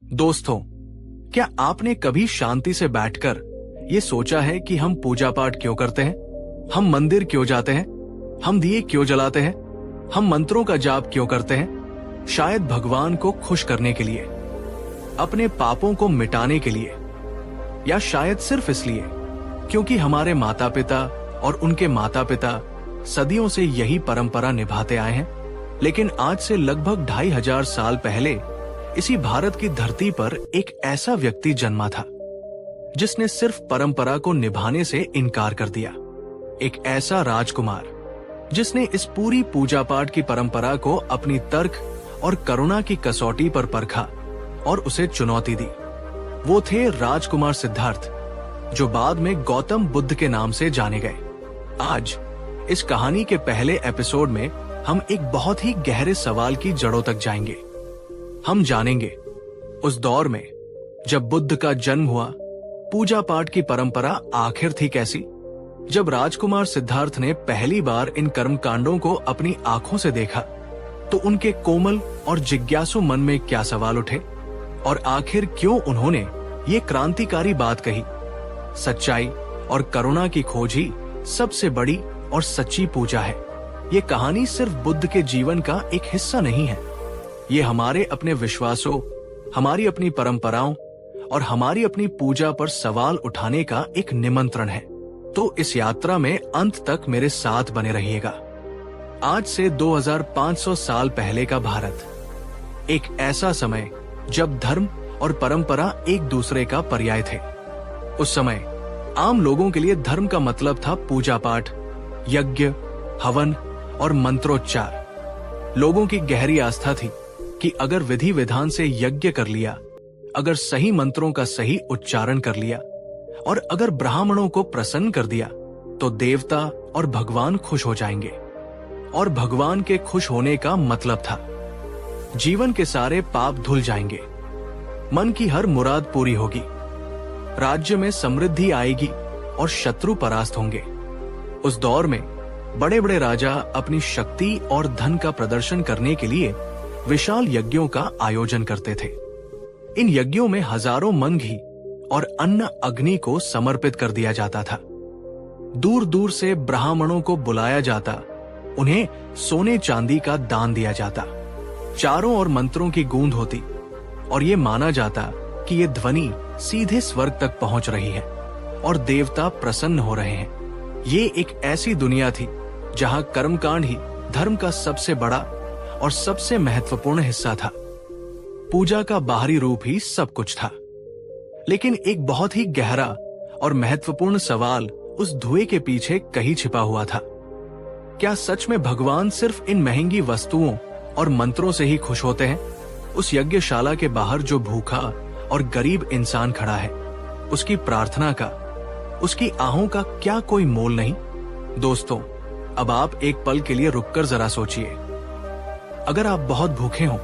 दोस्तों, क्या आपने कभी शांति से बैठकर ये सोचा है कि हम पूजा पाठ क्यों करते हैं? हम मंदिर क्यों जाते हैं? हम दिए क्यों जलाते हैं? हम मंत्रों का जाप क्यों करते हैं? शायद भगवान को खुश करने के लिए, अपने पापों को मिटाने के लिए, या शायद सिर्फ इसलिए क्योंकि हमारे माता पिता और उनके माता पिता सदियों से यही परंपरा निभाते आए हैं। लेकिन आज से लगभग 2500 साल पहले इसी भारत की धरती पर एक ऐसा व्यक्ति जन्मा था जिसने सिर्फ परंपरा को निभाने से इनकार कर दिया। एक ऐसा राजकुमार जिसने इस पूरी पूजा पाठ की परंपरा को अपनी तर्क और करुणा की कसौटी पर परखा और उसे चुनौती दी। वो थे राजकुमार सिद्धार्थ, जो बाद में गौतम बुद्ध के नाम से जाने गए। आज इस कहानी के पहले एपिसोड में हम एक बहुत ही गहरे सवाल की जड़ों तक जाएंगे। हम जानेंगे उस दौर में जब बुद्ध का जन्म हुआ, पूजा पाठ की परंपरा आखिर थी कैसी। जब राजकुमार सिद्धार्थ ने पहली बार इन कर्मकांडों को अपनी आंखों से देखा तो उनके कोमल और जिज्ञासु मन में क्या सवाल उठे, और आखिर क्यों उन्होंने ये क्रांतिकारी बात कही, सच्चाई और करुणा की खोज ही सबसे बड़ी और सच्ची पूजा है। ये कहानी सिर्फ बुद्ध के जीवन का एक हिस्सा नहीं है, ये हमारे अपने विश्वासों, हमारी अपनी परंपराओं और हमारी अपनी पूजा पर सवाल उठाने का एक निमंत्रण है। तो इस यात्रा में अंत तक मेरे साथ बने रहिएगा। आज से 2500 साल पहले का भारत, एक ऐसा समय जब धर्म और परंपरा एक दूसरे का पर्याय थे। उस समय आम लोगों के लिए धर्म का मतलब था पूजा पाठ, यज्ञ, हवन और मंत्रोच्चार। लोगों की गहरी आस्था थी कि अगर विधि विधान से यज्ञ कर लिया, अगर सही मंत्रों का सही उच्चारण कर लिया और अगर ब्राह्मणों को प्रसन्न कर दिया तो देवता और भगवान खुश हो जाएंगे। और भगवान के खुश होने का मतलब था जीवन के सारे पाप धुल जाएंगे, मन की हर मुराद पूरी होगी, राज्य में समृद्धि आएगी और शत्रु परास्त होंगे। उस दौर में बड़े बड़े राजा अपनी शक्ति और धन का प्रदर्शन करने के लिए विशाल यज्ञों का आयोजन करते थे। इन यज्ञों में हजारों मन घी और अन्न अग्नि को समर्पित कर दिया जाता था। दूर दूर से ब्राह्मणों को बुलाया जाता, उन्हें सोने चांदी का दान दिया जाता। चारों ओर मंत्रों की गूंज होती और ये माना जाता कि ये ध्वनि सीधे स्वर्ग तक पहुंच रही है और देवता प्रसन्न हो रहे हैं। ये एक ऐसी दुनिया थी जहां कर्मकांड ही धर्म का सबसे बड़ा और सबसे महत्वपूर्ण हिस्सा था। पूजा का बाहरी रूप ही सब कुछ था, लेकिन एक बहुत ही गहरा और महत्वपूर्ण सवाल उस धुएं के पीछे कहीं छिपा हुआ था। क्या सच में भगवान सिर्फ इन महंगी वस्तुओं और मंत्रों से ही खुश होते हैं? उस यज्ञशाला के बाहर जो भूखा और गरीब इंसान खड़ा है, उसकी प्रार्थना का, उसकी आहों का क्या कोई मोल नहीं? दोस्तों, अब आप एक पल के लिए रुककर जरा सोचिए। अगर आप बहुत भूखे हों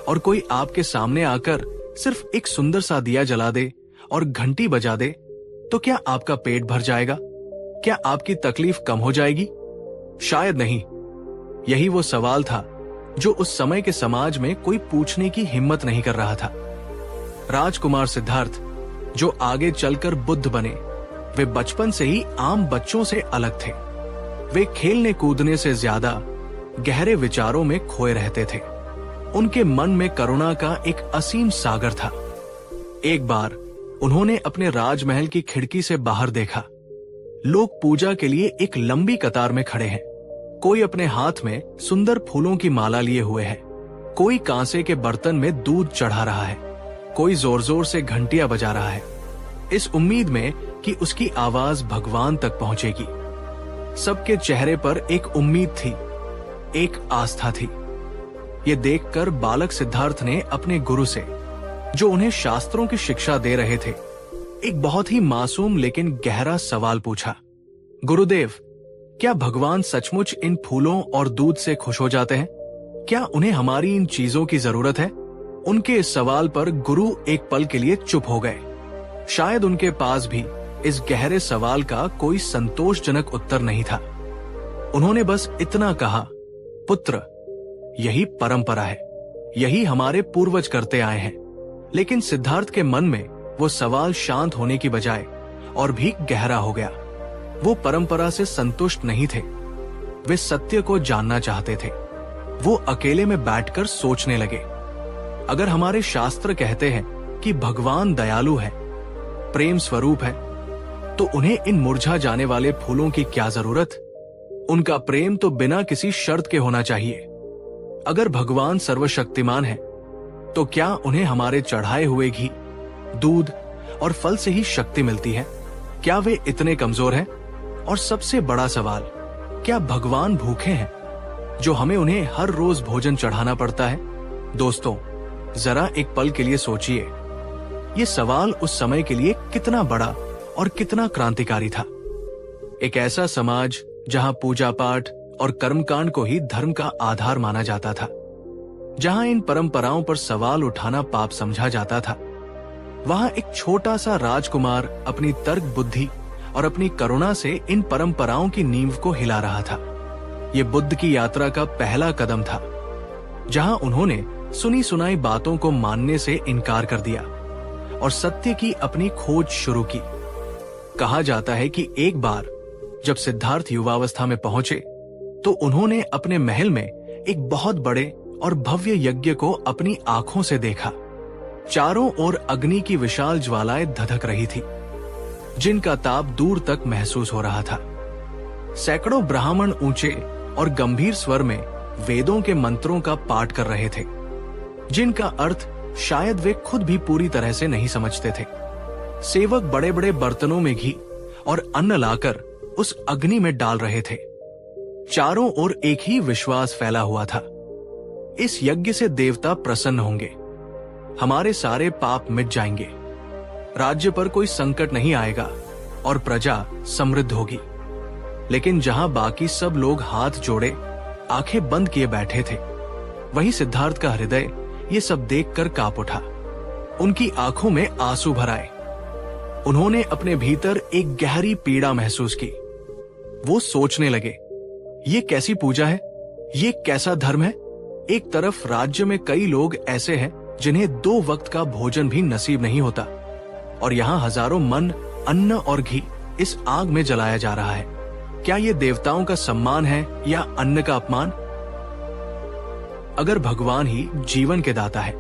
और कोई आपके सामने आकर सिर्फ एक सुंदर सा दिया जला दे और घंटी बजा दे, तो क्या आपका पेट भर जाएगा? क्या आपकी तकलीफ कम हो जाएगी? शायद नहीं। यही वो सवाल था जो उस समय के समाज में कोई पूछने की हिम्मत नहीं कर रहा था। राजकुमार सिद्धार्थ, जो आगे चलकर बुद्ध बने, वे बचपन से ही आम बच्चों से अलग थे। वे खेलने कूदने से ज्यादा गहरे विचारों में खोए रहते थे। उनके मन में करुणा का एक असीम सागर था। एक बार उन्होंने अपने राजमहल की खिड़की से बाहर देखा। लोग पूजा के लिए एक लंबी कतार में खड़े हैं। कोई अपने हाथ में सुंदर फूलों की माला लिए हुए है, कोई कांसे के बर्तन में दूध चढ़ा रहा है, कोई जोर जोर से घंटियां बजा रहा है, इस उम्मीद में कि उसकी आवाज भगवान तक पहुंचेगी। सबके चेहरे पर एक उम्मीद थी, एक आस्था थी। ये देखकर बालक सिद्धार्थ ने अपने गुरु से, जो उन्हें शास्त्रों की शिक्षा दे रहे थे, एक बहुत ही मासूम लेकिन गहरा सवाल पूछा। गुरुदेव, क्या भगवान सचमुच इन फूलों और दूध से खुश हो जाते हैं? क्या उन्हें हमारी इन चीजों की जरूरत है? उनके इस सवाल पर गुरु एक पल के लिए चुप हो गए। शायद उनके पास भी इस गहरे सवाल का कोई संतोषजनक उत्तर नहीं था। उन्होंने बस इतना कहा, पुत्र, यही परंपरा है, यही हमारे पूर्वज करते आए हैं। लेकिन सिद्धार्थ के मन में वो सवाल शांत होने की बजाय और भी गहरा हो गया। वो परंपरा से संतुष्ट नहीं थे, वे सत्य को जानना चाहते थे। वो अकेले में बैठकर सोचने लगे, अगर हमारे शास्त्र कहते हैं कि भगवान दयालु है, प्रेम स्वरूप है, तो उन्हें इन मुरझा जाने वाले फूलों की क्या जरूरत? उनका प्रेम तो बिना किसी शर्त के होना चाहिए। अगर भगवान सर्वशक्तिमान है, तो क्या उन्हें हमारे चढ़ाए हुए घी, दूध और फल से ही शक्ति मिलती है? क्या वे इतने कमजोर हैं? और सबसे बड़ा सवाल, क्या भगवान भूखे हैं जो हमें उन्हें हर रोज भोजन चढ़ाना पड़ता है? दोस्तों, जरा एक पल के लिए सोचिए, ये सवाल उस समय के लिए कितना बड़ा और कितना क्रांतिकारी था। एक ऐसा समाज जहां पूजा पाठ और कर्मकांड को ही धर्म का आधार माना जाता था, जहां इन परंपराओं पर सवाल उठाना पाप समझा जाता था, वहां एक छोटा सा राजकुमार अपनी तर्क बुद्धि और अपनी करुणा से इन परंपराओं की नींव को हिला रहा था। ये बुद्ध की यात्रा का पहला कदम था, जहां उन्होंने सुनी सुनाई बातों को मानने से इनकार कर दिया और सत्य की अपनी खोज शुरू की। कहा जाता है कि एक बार जब सिद्धार्थ युवावस्था में पहुंचे, तो उन्होंने अपने महल में एक बहुत बड़े और भव्य यज्ञ को अपनी आंखों से देखा। चारों ओर अग्नि की विशाल ज्वालाएं धधक रही थी, जिनका ताप दूर तक महसूस हो रहा था। सैकड़ों ब्राह्मण ऊंचे और गंभीर स्वर में वेदों के मंत्रों का पाठ कर रहे थे, जिनका अर्थ शायद वे खुद भी पूरी तरह से नहीं समझते थे। सेवक बड़े बड़े बर्तनों में घी और अन्न लाकर उस अग्नि में डाल रहे थे। चारों ओर एक ही विश्वास फैला हुआ था, इस यज्ञ से देवता प्रसन्न होंगे, हमारे सारे पाप मिट जाएंगे, राज्य पर कोई संकट नहीं आएगा और प्रजा समृद्ध होगी। लेकिन जहां बाकी सब लोग हाथ जोड़े, आंखें बंद किए बैठे थे, वहीं सिद्धार्थ का हृदय ये सब देखकर कांप उठा। उनकी आंखों में आंसू भर आए। उन्होंने अपने भीतर एक गहरी पीड़ा महसूस की। वो सोचने लगे, ये कैसी पूजा है, ये कैसा धर्म है? एक तरफ राज्य में कई लोग ऐसे हैं जिन्हें 2 वक्त का भोजन भी नसीब नहीं होता, और यहाँ हजारों मन अन्न और घी इस आग में जलाया जा रहा है। क्या ये देवताओं का सम्मान है या अन्न का अपमान? अगर भगवान ही जीवन के दाता है,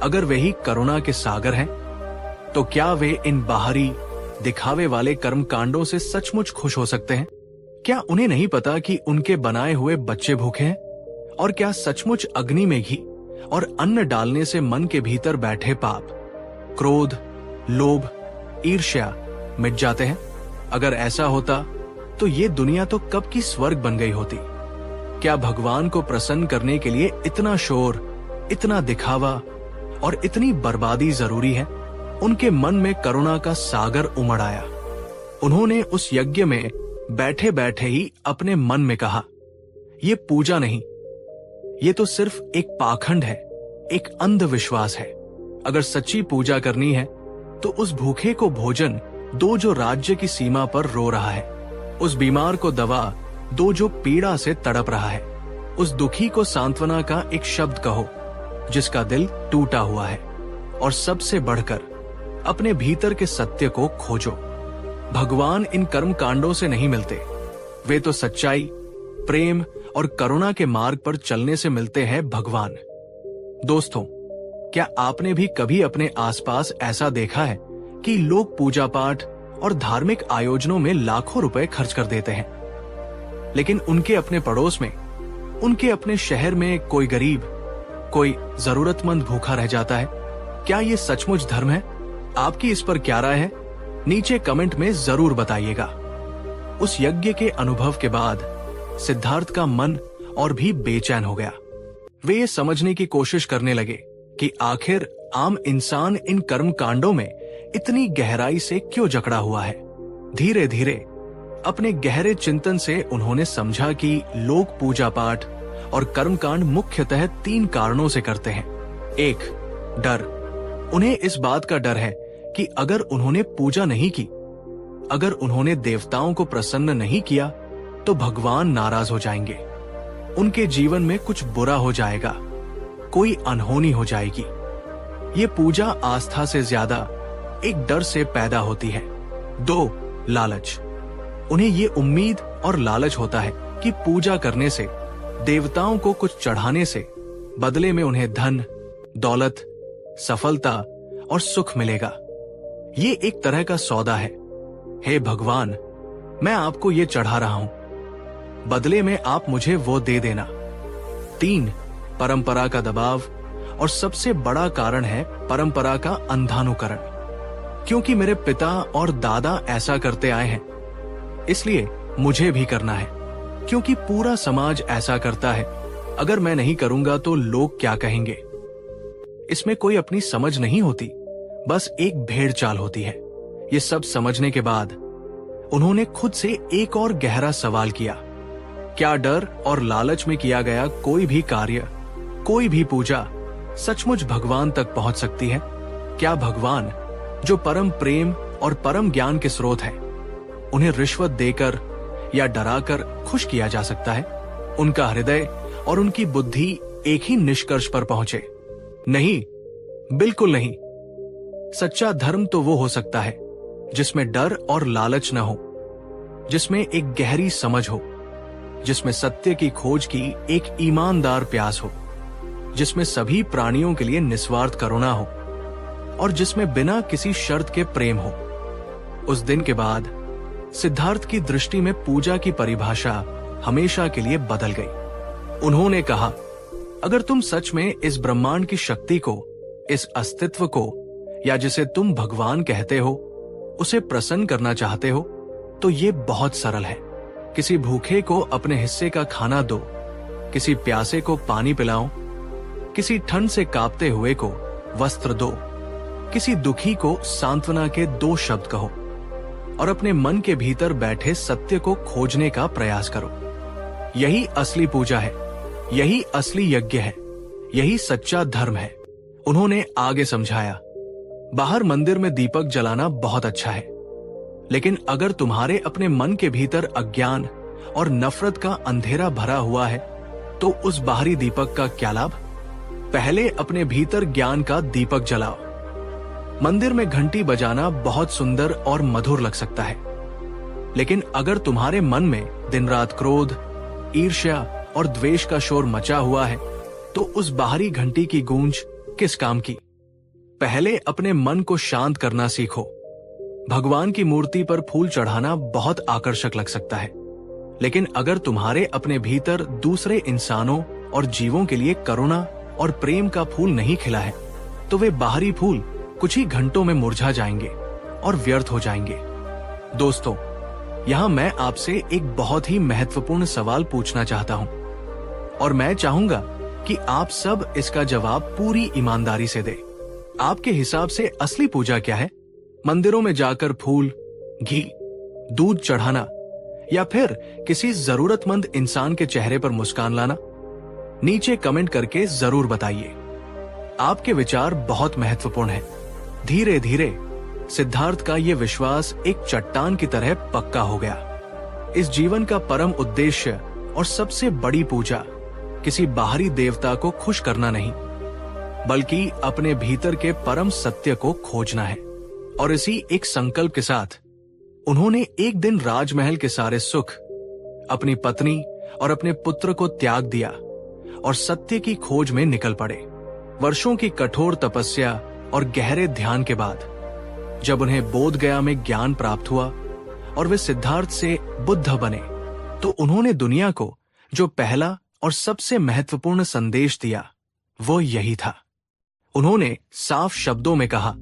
अगर वे ही करुणा के सागर हैं, तो क्या वे इन बाहरी दिखावे वाले कर्म कांडों से सचमुच खुश हो सकते हैं? क्या उन्हें नहीं पता कि उनके बनाए हुए बच्चे भूखे हैं? और क्या सचमुच अग्नि में घी और अन्न डालने से मन के भीतर बैठे पाप, क्रोध, लोभ, ईर्ष्या मिट जाते हैं? अगर ऐसा होता तो ये दुनिया तो कब की स्वर्ग बन गई होती। क्या भगवान को प्रसन्न करने के लिए इतना शोर, इतना दिखावा और इतनी बर्बादी जरूरी है? उनके मन में करुणा का सागर उमड़ आया। उन्होंने उस यज्ञ में बैठे बैठे ही अपने मन में कहा, ये पूजा नहीं, ये तो सिर्फ एक पाखंड है, एक अंधविश्वास है। अगर सच्ची पूजा करनी है तो उस भूखे को भोजन दो जो राज्य की सीमा पर रो रहा है, उस बीमार को दवा दो जो पीड़ा से तड़प रहा है, उस दुखी को सांत्वना का एक शब्द कहो जिसका दिल टूटा हुआ है, और सबसे बढ़कर अपने भीतर के सत्य को खोजो। भगवान इन कर्म कांडों से नहीं मिलते, वे तो सच्चाई, प्रेम और करुणा के मार्ग पर चलने से मिलते हैं भगवान। दोस्तों, क्या आपने भी कभी अपने आसपास ऐसा देखा है कि लोग पूजा पाठ और धार्मिक आयोजनों में लाखों रुपए खर्च कर देते हैं, लेकिन उनके अपने पड़ोस में, उनके अपने शहर में कोई गरीब, कोई जरूरतमंद भूखा रह जाता है? क्या ये सचमुच धर्म है? आपकी इस पर क्या राय है? नीचे कमेंट में जरूर बताइएगा। उस यज्ञ के अनुभव के बाद सिद्धार्थ का मन और भी बेचैन हो गया। वे ये समझने की कोशिश करने लगे कि आखिर आम इंसान इन कर्म कांडों में इतनी गहराई से क्यों जकड़ा हुआ है। धीरे धीरे अपने गहरे चिंतन से उन्होंने समझा कि लोग पूजा पाठ और कर्मकांड मुख्यतः 3 कारणों से करते हैं। 1, डर। उन्हें इस बात का डर है कि अगर उन्होंने पूजा नहीं की, अगर उन्होंने देवताओं को प्रसन्न नहीं किया, तो भगवान नाराज हो जाएंगे, उनके जीवन में कुछ बुरा हो जाएगा, कोई अनहोनी हो जाएगी। ये पूजा आस्था से ज्यादा एक डर से पैदा होती है। 2. लालच। उन्हें ये उम्मीद और लालच होता है कि पूजा करने से, देवताओं को कुछ चढ़ाने से बदले में उन्हें धन, दौलत, सफलता और सुख मिलेगा। ये एक तरह का सौदा है। हे भगवान, मैं आपको ये चढ़ा रहा हूं, बदले में आप मुझे वो दे देना। 3. परंपरा का दबाव। और सबसे बड़ा कारण है परंपरा का अंधानुकरण। क्योंकि मेरे पिता और दादा ऐसा करते आए हैं, इसलिए मुझे भी करना है। क्योंकि पूरा समाज ऐसा करता है, अगर मैं नहीं करूंगा तो लोग क्या कहेंगे। इसमें कोई अपनी समझ नहीं होती, बस एक भेड़ चाल होती है। ये सब समझने के बाद उन्होंने खुद से एक और गहरा सवाल किया, क्या डर और लालच में किया गया कोई भी कार्य, कोई भी पूजा सचमुच भगवान तक पहुंच सकती है? क्या भगवान, जो परम प्रेम और परम ज्ञान के स्रोत है, उन्हें रिश्वत देकर या डराकर खुश किया जा सकता है? उनका हृदय और उनकी बुद्धि एक ही निष्कर्ष पर पहुंचे, नहीं, बिल्कुल नहीं। सच्चा धर्म तो वो हो सकता है जिसमें डर और लालच न हो, जिसमें एक गहरी समझ हो, जिसमें सत्य की खोज की एक ईमानदार प्यास हो, जिसमें सभी प्राणियों के लिए निस्वार्थ करुणा हो और जिसमें बिना किसी शर्त के प्रेम हो। उस दिन के बाद सिद्धार्थ की दृष्टि में पूजा की परिभाषा हमेशा के लिए बदल गई। उन्होंने कहा, अगर तुम सच में इस ब्रह्मांड की शक्ति को, इस अस्तित्व को, या जिसे तुम भगवान कहते हो, उसे प्रसन्न करना चाहते हो, तो ये बहुत सरल है। किसी भूखे को अपने हिस्से का खाना दो, किसी प्यासे को पानी पिलाओ, किसी ठंड से कांपते हुए को वस्त्र दो, किसी दुखी को सांत्वना के 2 शब्द कहो और अपने मन के भीतर बैठे सत्य को खोजने का प्रयास करो। यही असली पूजा है, यही असली यज्ञ है, यही सच्चा धर्म है। उन्होंने आगे समझाया, बाहर मंदिर में दीपक जलाना बहुत अच्छा है, लेकिन अगर तुम्हारे अपने मन के भीतर अज्ञान और नफरत का अंधेरा भरा हुआ है, तो उस बाहरी दीपक का क्या लाभ? पहले अपने भीतर ज्ञान का दीपक जलाओ। मंदिर में घंटी बजाना बहुत सुंदर और मधुर लग सकता है, लेकिन अगर तुम्हारे मन में दिन रात क्रोध, ईर्ष्या और द्वेष का शोर मचा हुआ है, तो उस बाहरी घंटी की गूंज किस काम की? पहले अपने मन को शांत करना सीखो। भगवान की मूर्ति पर फूल चढ़ाना बहुत आकर्षक लग सकता है, लेकिन अगर तुम्हारे अपने भीतर दूसरे इंसानों और जीवों के लिए करुणा और प्रेम का फूल नहीं खिला है, तो वे बाहरी फूल कुछ ही घंटों में मुरझा जाएंगे और व्यर्थ हो जाएंगे। दोस्तों, यहाँ मैं आपसे एक बहुत ही महत्वपूर्ण सवाल पूछना चाहता हूँ और मैं चाहूंगा कि आप सब इसका जवाब पूरी ईमानदारी से दें। आपके हिसाब से असली पूजा क्या है? मंदिरों में जाकर फूल, घी, दूध चढ़ाना, या फिर किसी जरूरतमंद इंसान के चेहरे पर मुस्कान लाना? नीचे कमेंट करके जरूर बताइए। आपके विचार बहुत महत्वपूर्ण है। धीरे धीरे सिद्धार्थ का ये विश्वास एक चट्टान की तरह पक्का हो गया। इस जीवन का परम उद्देश्य और सबसे बड़ी पूजा किसी बाहरी देवता को खुश करना नहीं, बल्कि अपने भीतर के परम सत्य को खोजना है। और इसी एक संकल्प के साथ उन्होंने एक दिन राजमहल के सारे सुख, अपनी पत्नी और अपने पुत्र को त्याग दिया और सत्य की खोज में निकल पड़े। वर्षों की कठोर तपस्या और गहरे ध्यान के बाद जब उन्हें बोध गया में ज्ञान प्राप्त हुआ और वे सिद्धार्थ से बुद्ध बने, तो उन्होंने दुनिया को जो पहला और सबसे महत्वपूर्ण संदेश दिया वो यही था। उन्होंने साफ शब्दों में कहा,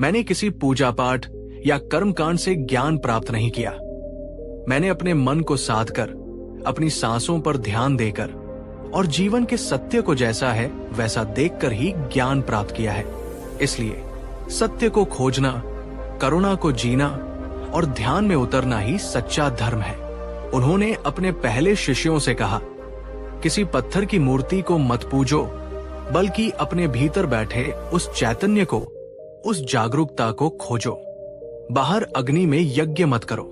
मैंने किसी पूजा पाठ या कर्मकांड से ज्ञान प्राप्त नहीं किया। मैंने अपने मन को साध कर, अपनी सांसों पर ध्यान देकर और जीवन के सत्य को जैसा है वैसा देखकर ही ज्ञान प्राप्त किया है। इसलिए सत्य को खोजना, करुणा को जीना और ध्यान में उतरना ही सच्चा धर्म है। उन्होंने अपने पहले शिष्यों से कहा, किसी पत्थर की मूर्ति को मत पूजो, बल्कि अपने भीतर बैठे उस चैतन्य को, उस जागरूकता को खोजो। बाहर अग्नि में यज्ञ मत करो,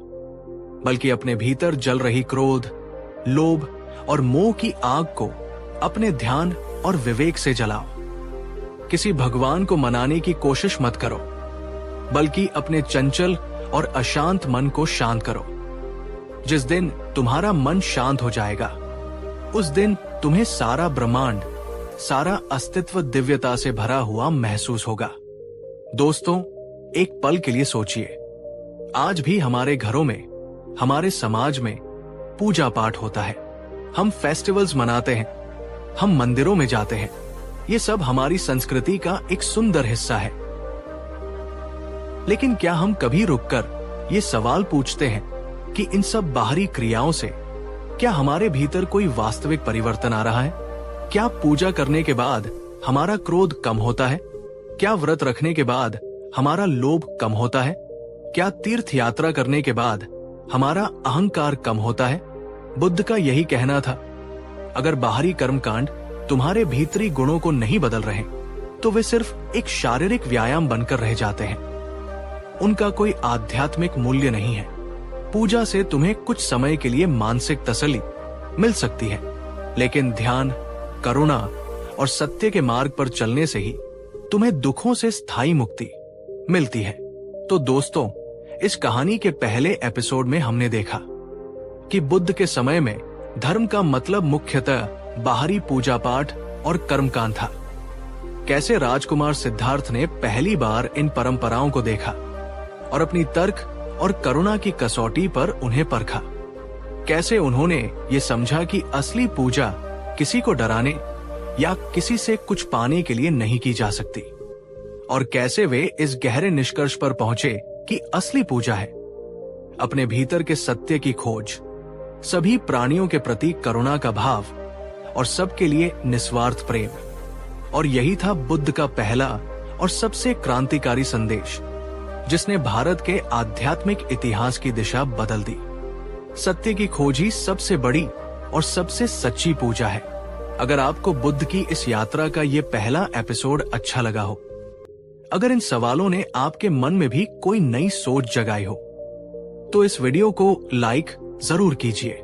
बल्कि अपने भीतर जल रही क्रोध, लोभ और मोह की आग को अपने ध्यान और विवेक से जलाओ। किसी भगवान को मनाने की कोशिश मत करो, बल्कि अपने चंचल और अशांत मन को शांत करो। जिस दिन तुम्हारा मन शांत हो जाएगा, उस दिन तुम्हें सारा ब्रह्मांड, सारा अस्तित्व दिव्यता से भरा हुआ महसूस होगा। दोस्तों, एक पल के लिए सोचिए, आज भी हमारे घरों में, हमारे समाज में पूजा पाठ होता है। हम फेस्टिवल्स मनाते हैं, हम मंदिरों में जाते हैं। ये सब हमारी संस्कृति का एक सुंदर हिस्सा है। लेकिन क्या हम कभी रुककर ये सवाल पूछते हैं कि इन सब बाहरी क्रियाओं से क्या हमारे भीतर कोई वास्तविक परिवर्तन आ रहा है? क्या पूजा करने के बाद हमारा क्रोध कम होता है? क्या व्रत रखने के बाद हमारा लोभ कम होता है? क्या तीर्थ यात्रा करने के बाद हमारा अहंकार कम होता है? बुद्ध का यही कहना था, अगर बाहरी कर्मकांड तुम्हारे भीतरी गुणों को नहीं बदल रहे, तो वे सिर्फ एक शारीरिक व्यायाम बनकर रह जाते हैं। उनका कोई आध्यात्मिक मूल्य नहीं है। पूजा से तुम्हें कुछ समय के लिए मानसिक तसल्ली मिल सकती है, लेकिन ध्यान, करुणा और सत्य के मार्ग पर चलने से ही तुम्हें दुखों से स्थायी मुक्ति मिलती है। तो दोस्तों, इस कहानी के पहले एपिसोड में हमने देखा कि बुद्ध के समय में धर्म का मतलब मुख्यतः बाहरी पूजा पाठ और कर्मकांड था। कैसे राजकुमार सिद्धार्थ ने पहली बार इन परंपराओं को देखा और अपनी तर्क और करुणा की कसौटी पर उन्हें परखा। कैसे उन्होंने ये समझा कि असली पूजा किसी को डराने या किसी से कुछ पाने के लिए नहीं की जा सकती, और कैसे वे इस गहरे निष्कर्ष पर पहुंचे कि असली पूजा है अपने भीतर के सत्य की खोज, सभी प्राणियों के प्रति करुणा का भाव और सबके लिए निस्वार्थ प्रेम। और यही था बुद्ध का पहला और सबसे क्रांतिकारी संदेश, जिसने भारत के आध्यात्मिक इतिहास की दिशा बदल दी। सत्य की खोज ही सबसे बड़ी और सबसे सच्ची पूजा है। अगर आपको बुद्ध की इस यात्रा का ये पहला एपिसोड अच्छा लगा हो, अगर इन सवालों ने आपके मन में भी कोई नई सोच जगाई हो, तो इस वीडियो को लाइक जरूर कीजिए।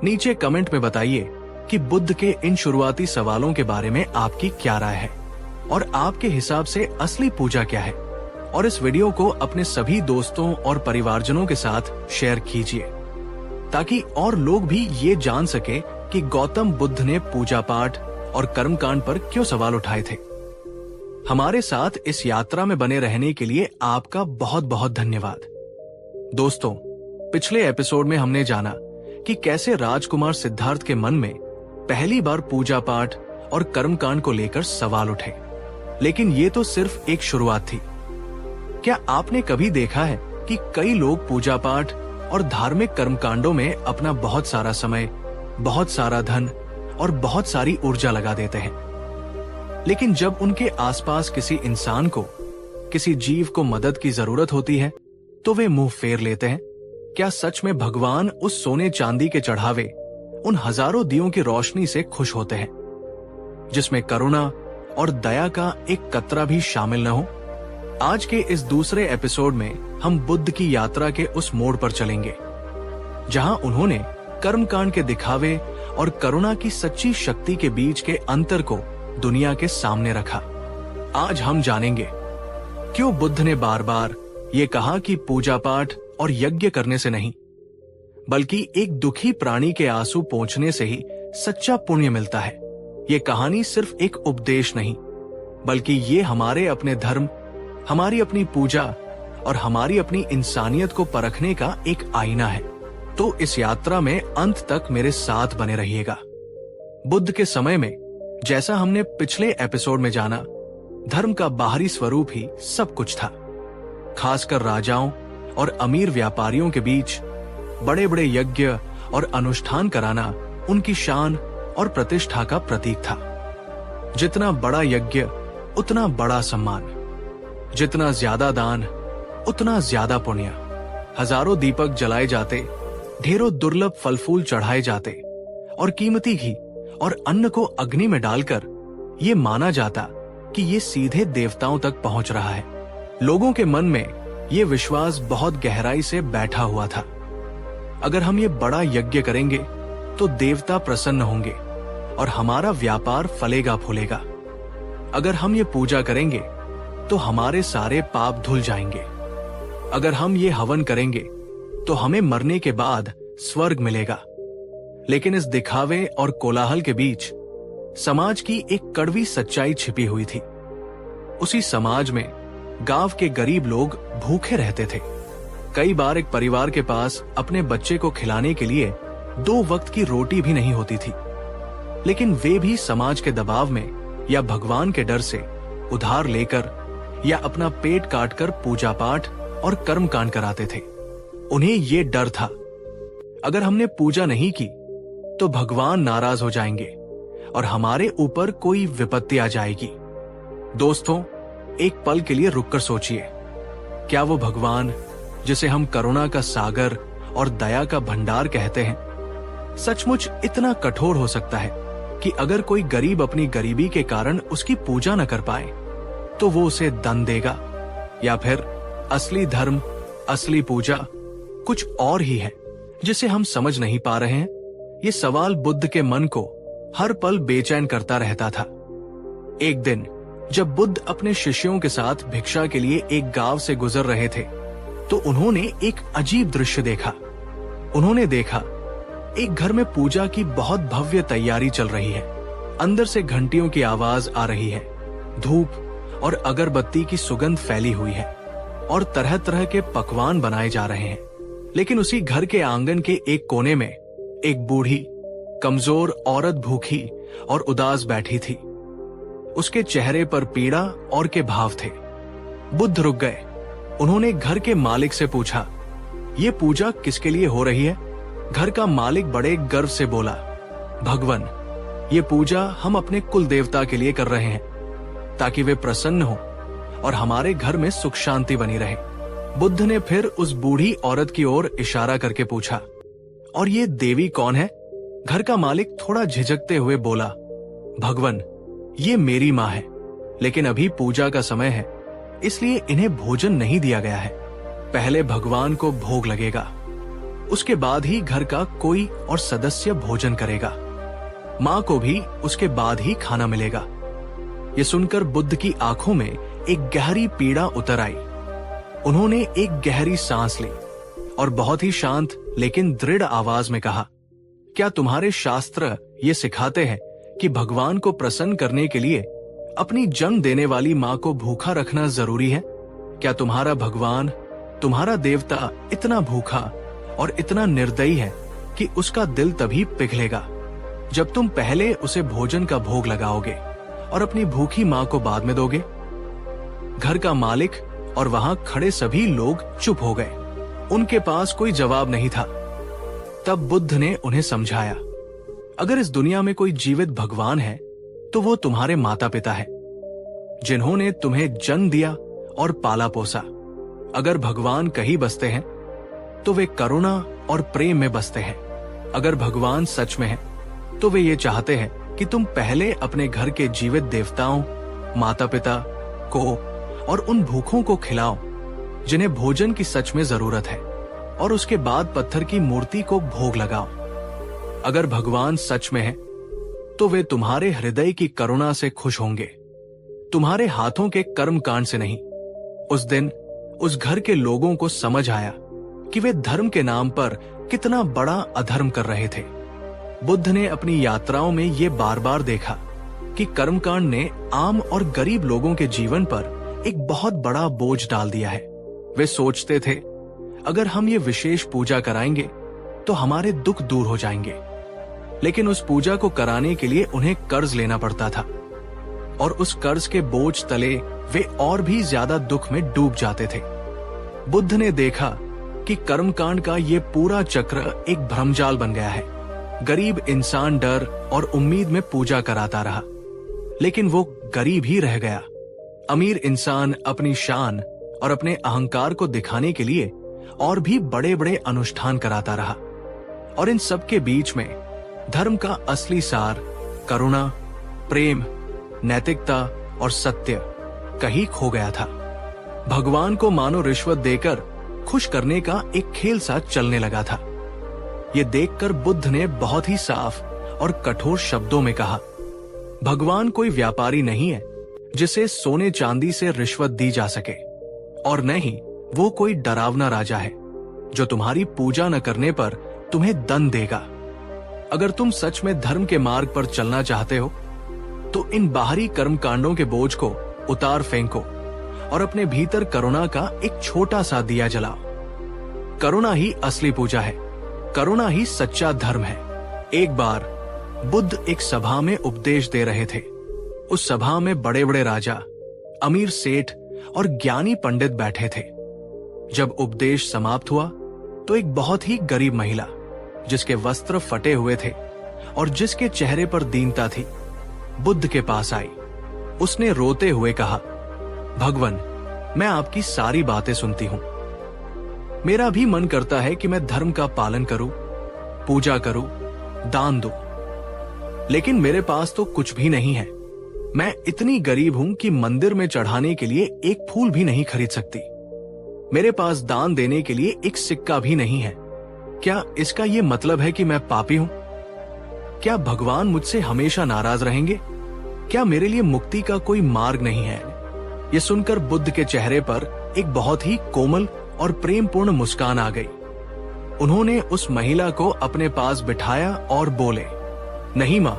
नीचे कमेंट में बताइए कि बुद्ध के इन शुरुआती सवालों के बारे में आपकी क्या राय है और आपके हिसाब से असली पूजा क्या है। और इस वीडियो को अपने सभी दोस्तों और परिवारजनों के साथ शेयर कीजिए, ताकि और लोग भी ये जान सके कि गौतम बुद्ध ने पूजा पाठ और कर्मकांड पर क्यों सवाल उठाए थे। हमारे साथ इस यात्रा में बने रहने के लिए आपका बहुत बहुत धन्यवाद। दोस्तों, पिछले एपिसोड में हमने जाना कि कैसे राजकुमार सिद्धार्थ के मन में पहली बार पूजा पाठ और कर्मकांड को लेकर सवाल उठे, लेकिन ये तो सिर्फ एक शुरुआत थी। क्या आपने कभी देखा है कि कई लोग पूजा पाठ और धार्मिक कर्मकांडों में अपना बहुत सारा समय, बहुत सारा धन और बहुत सारी ऊर्जा लगा देते हैं, लेकिन जब उनके आसपास किसी इंसान को, किसी जीव को मदद की जरूरत होती है, तो वे मुंह फेर लेते हैं? क्या सच में भगवान उस सोने चांदी के चढ़ावे, उन हजारों दियों की रोशनी से खुश होते हैं, जिसमें करुणा और दया का एक कतरा भी शामिल न हो? आज के इस दूसरे एपिसोड में हम बुद्ध की यात्रा के उस मोड़ पर चलेंगे, जहां उन्होंने कर्मकांड के दिखावे और करुणा की सच्ची शक्ति के बीच के अंतर को दुनिया के सामने रखा। आज हम जानेंगे क्यों बुद्ध ने बार बार ये कहा कि पूजा पाठ और यज्ञ करने से नहीं, बल्कि एक दुखी प्राणी के आंसू पोंछने से ही सच्चा पुण्य मिलता है। ये कहानी सिर्फ एक उपदेश नहीं, बल्कि ये हमारे अपने धर्म, हमारी अपनी पूजा और हमारी अपनी इंसानियत को परखने का एक आईना है। तो इस यात्रा में अंत तक मेरे साथ बने रहिएगा। बुद्ध के समय में, जैसा हमने पिछले एपिसोड में जाना, धर्म का बाहरी स्वरूप ही सब कुछ था। खासकर राजाओं और अमीर व्यापारियों के बीच बड़े बड़े यज्ञ और अनुष्ठान कराना उनकी शान और प्रतिष्ठा का प्रतीक था। जितना बड़ा यज्ञ उतना बड़ा सम्मान, जितना ज्यादा दान उतना ज्यादा पुण्य। हजारों दीपक जलाए जाते, ढेरों दुर्लभ फल फूल चढ़ाए जाते और कीमती घी और अन्न को अग्नि में डालकर ये माना जाता कि ये सीधे देवताओं तक पहुंच रहा है। लोगों के मन में ये विश्वास बहुत गहराई से बैठा हुआ था, अगर हम ये बड़ा यज्ञ करेंगे तो देवता प्रसन्न होंगे और हमारा व्यापार फलेगा फूलेगा। अगर हम ये पूजा करेंगे तो हमारे सारे पाप धुल जाएंगे। अगर हम ये हवन करेंगे तो हमें मरने के बाद स्वर्ग मिलेगा। लेकिन इस दिखावे और कोलाहल के बीच समाज की एक कड़वी सच्चाई छिपी हुई थी। उसी समाज में गांव के गरीब लोग भूखे रहते थे। कई बार एक परिवार के पास अपने बच्चे को खिलाने के लिए 2 वक्त की रोटी भी नहीं होती थी, लेकिन वे भी समाज के दबाव में या भगवान के डर से उधार लेकर या अपना पेट काटकर पूजा पाठ और कर्म कांड कराते थे। उन्हें ये डर था, अगर हमने पूजा नहीं की तो भगवान नाराज हो जाएंगे और हमारे ऊपर कोई विपत्ति आ जाएगी। दोस्तों, एक पल के लिए रुककर सोचिए, क्या वो भगवान जिसे हम करुणा का सागर और दया का भंडार कहते हैं, सचमुच इतना कठोर हो सकता है कि अगर कोई गरीब अपनी गरीबी के कारण उसकी पूजा न कर पाए तो वो उसे दंड देगा? या फिर असली धर्म, असली पूजा कुछ और ही है जिसे हम समझ नहीं पा रहे हैं? ये सवाल बुद्ध के मन को हर पल बेचैन करता रहता था। एक दिन जब बुद्ध अपने शिष्यों के साथ भिक्षा के लिए एक गांव से गुजर रहे थे तो उन्होंने एक अजीब दृश्य देखा। उन्होंने देखा एक घर में पूजा की बहुत भव्य तैयारी चल रही है। अंदर से घंटियों की आवाज आ रही है, धूप और अगरबत्ती की सुगंध फैली हुई है और तरह तरह के पकवान बनाए जा रहे हैं। लेकिन उसी घर के आंगन के एक कोने में एक बूढ़ी कमजोर औरत भूखी और उदास बैठी थी। उसके चेहरे पर पीड़ा और के भाव थे। बुद्ध रुक गए। उन्होंने घर के मालिक से पूछा, ये पूजा किसके लिए हो रही है? घर का मालिक बड़े गर्व से बोला, भगवान, ये पूजा हम अपने कुल देवता के लिए कर रहे हैं ताकि वे प्रसन्न हो और हमारे घर में सुख शांति बनी रहे। बुद्ध ने फिर उस बूढ़ी औरत की ओर इशारा करके पूछा, और ये देवी कौन है? घर का मालिक थोड़ा झिझकते हुए बोला, भगवान, ये मेरी माँ है, लेकिन अभी पूजा का समय है इसलिए इन्हें भोजन नहीं दिया गया है। पहले भगवान को भोग लगेगा, उसके बाद ही घर का कोई और सदस्य भोजन करेगा। माँ को भी उसके बाद ही खाना मिलेगा। ये सुनकर बुद्ध की आंखों में एक गहरी पीड़ा उतर आई। उन्होंने एक गहरी सांस ली और बहुत ही शांत लेकिन दृढ़ आवाज में कहा, क्या तुम्हारे शास्त्र ये सिखाते हैं कि भगवान को प्रसन्न करने के लिए अपनी जन्म देने वाली माँ को भूखा रखना जरूरी है? क्या तुम्हारा भगवान, तुम्हारा देवता इतना भूखा और इतना निर्दयी है कि उसका दिल तभी पिघलेगा जब तुम पहले उसे भोजन का भोग लगाओगे और अपनी भूखी माँ को बाद में दोगे? घर का मालिक और वहां खड़े सभी लोग चुप हो गए। उनके पास कोई जवाब नहीं था। तब बुद्ध ने उन्हें समझाया, अगर इस दुनिया में कोई जीवित भगवान है तो वो तुम्हारे माता पिता है, जिन्होंने तुम्हें जन्म दिया और पाला पोसा। अगर भगवान कहीं बसते हैं तो वे करुणा और प्रेम में बसते हैं। अगर भगवान सच में है तो वे ये चाहते हैं कि तुम पहले अपने घर के जीवित देवताओं, माता पिता को और उन भूखों को खिलाओ जिन्हें भोजन की सच में जरूरत है, और उसके बाद पत्थर की मूर्ति को भोग लगाओ। अगर भगवान सच में है तो वे तुम्हारे हृदय की करुणा से खुश होंगे, तुम्हारे हाथों के कर्म कांड से नहीं। उस दिन उस घर के लोगों को समझ आया कि वे धर्म के नाम पर कितना बड़ा अधर्म कर रहे थे। बुद्ध ने अपनी यात्राओं में ये बार बार देखा कि कर्मकांड ने आम और गरीब लोगों के जीवन पर एक बहुत बड़ा बोझ डाल दिया है। वे सोचते थे, अगर हम ये विशेष पूजा कराएंगे तो हमारे दुख दूर हो जाएंगे, लेकिन उस पूजा को कराने के लिए उन्हें कर्ज लेना पड़ता था और उस कर्ज के बोझ तले वे और भी ज्यादा दुख में डूब जाते थे। बुद्ध ने देखा कि कर्मकांड का ये पूरा चक्र एक भ्रमजाल बन गया है। गरीब इंसान डर और उम्मीद में पूजा कराता रहा, लेकिन वो गरीब ही रह गया। अमीर इंसान अपनी शान और अपने अहंकार को दिखाने के लिए और भी बड़े बड़े अनुष्ठान कराता रहा, और इन सब के बीच में धर्म का असली सार, करुणा, प्रेम, नैतिकता और सत्य कहीं खो गया था। भगवान को मानो रिश्वत देकर खुश करने का एक खेल सा चलने लगा था। ये देखकर बुद्ध ने बहुत ही साफ और कठोर शब्दों में कहा, भगवान कोई व्यापारी नहीं है, जिसे सोने चांदी से रिश्वत दी जा सके, और न ही वो कोई डरावना राजा है जो तुम्हारी पूजा न करने पर तुम्हें दंड देगा। अगर तुम सच में धर्म के मार्ग पर चलना चाहते हो तो इन बाहरी कर्मकांडों के बोझ को उतार फेंको और अपने भीतर करुणा का एक छोटा सा दिया जलाओ। करुणा ही असली पूजा है, करुणा ही सच्चा धर्म है। एक बार बुद्ध एक सभा में उपदेश दे रहे थे। उस सभा में बड़े बड़े राजा, अमीर सेठ और ज्ञानी पंडित बैठे थे। जब उपदेश समाप्त हुआ तो एक बहुत ही गरीब महिला, जिसके वस्त्र फटे हुए थे और जिसके चेहरे पर दीनता थी, बुद्ध के पास आई। उसने रोते हुए कहा, भगवान, मैं आपकी सारी बातें सुनती हूं। मेरा भी मन करता है कि मैं धर्म का पालन करूं, पूजा करूं, दान दूं, लेकिन मेरे पास तो कुछ भी नहीं है। मैं इतनी गरीब हूं कि मंदिर में चढ़ाने के लिए एक फूल भी नहीं खरीद सकती। मेरे पास दान देने के लिए एक सिक्का भी नहीं है। क्या इसका ये मतलब है कि मैं पापी हूं? क्या भगवान मुझसे हमेशा नाराज रहेंगे? क्या मेरे लिए मुक्ति का कोई मार्ग नहीं है? ये सुनकर बुद्ध के चेहरे पर एक बहुत ही कोमल और प्रेमपूर्ण मुस्कान आ गई। उन्होंने उस महिला को अपने पास बिठाया और बोले, नहीं मां,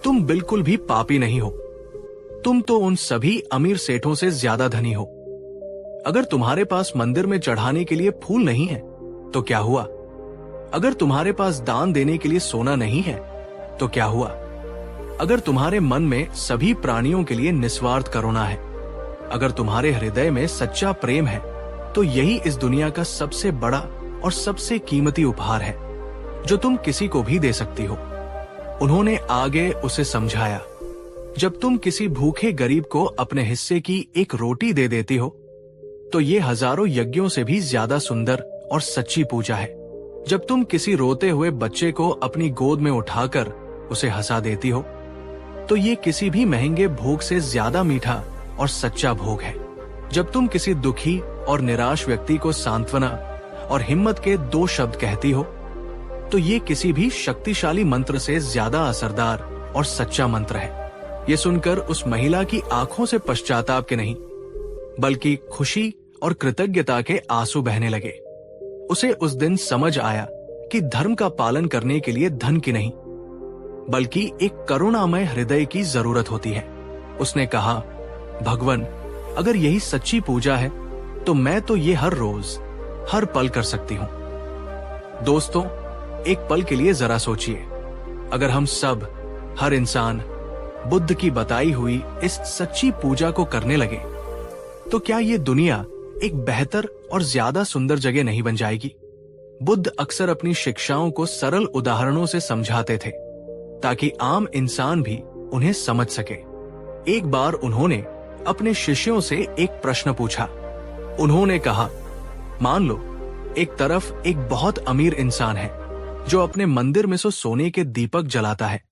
तुम बिल्कुल भी पापी नहीं हो। तुम तो उन सभी अमीर सेठों से ज्यादा धनी हो। अगर तुम्हारे पास मंदिर में चढ़ाने के लिए फूल नहीं है तो क्या हुआ? अगर तुम्हारे पास दान देने के लिए सोना नहीं है तो क्या हुआ? अगर तुम्हारे मन में सभी प्राणियों के लिए निस्वार्थ करुणा है, अगर तुम्हारे हृदय में सच्चा प्रेम है, तो यही इस दुनिया का सबसे बड़ा और सबसे कीमती उपहार है जो तुम किसी को भी दे सकती हो। उन्होंने आगे उसे समझाया, जब तुम किसी भूखे गरीब को अपने हिस्से की एक रोटी दे देती हो तो ये हजारों यज्ञों से भी ज्यादा सुंदर और सच्ची पूजा है। जब तुम किसी रोते हुए बच्चे को अपनी गोद में उठाकर उसे हंसा देती हो तो ये किसी भी महंगे भोग से ज्यादा मीठा और सच्चा भोग है। जब तुम किसी दुखी और निराश व्यक्ति को सांत्वना और हिम्मत के 2 शब्द कहती हो तो ये किसी भी शक्तिशाली मंत्र से ज्यादा असरदार और सच्चा मंत्र है। ये सुनकर उस महिला की आंखों से पश्चाताप के नहीं बल्कि खुशी और कृतज्ञता के आंसू बहने लगे। उसे उस दिन समझ आया कि धर्म का पालन करने के लिए धन की नहीं बल्कि एक करुणामय हृदय की जरूरत होती है। उसने कहा, भगवान, अगर यही सच्ची पूजा है तो मैं तो ये हर रोज हर पल कर सकती हूँ। दोस्तों, एक पल के लिए जरा सोचिए, अगर हम सब, हर इंसान बुद्ध की बताई हुई इस सच्ची पूजा को करने लगे तो क्या ये दुनिया एक बेहतर और ज्यादा सुंदर जगह नहीं बन जाएगी? बुद्ध अक्सर अपनी शिक्षाओं को सरल उदाहरणों से समझाते थे ताकि आम इंसान भी उन्हें समझ सके। एक बार उन्होंने अपने शिष्यों से एक प्रश्न पूछा। उन्होंने कहा, मान लो एक तरफ एक बहुत अमीर इंसान है जो अपने मंदिर में सोने के दीपक जलाता है,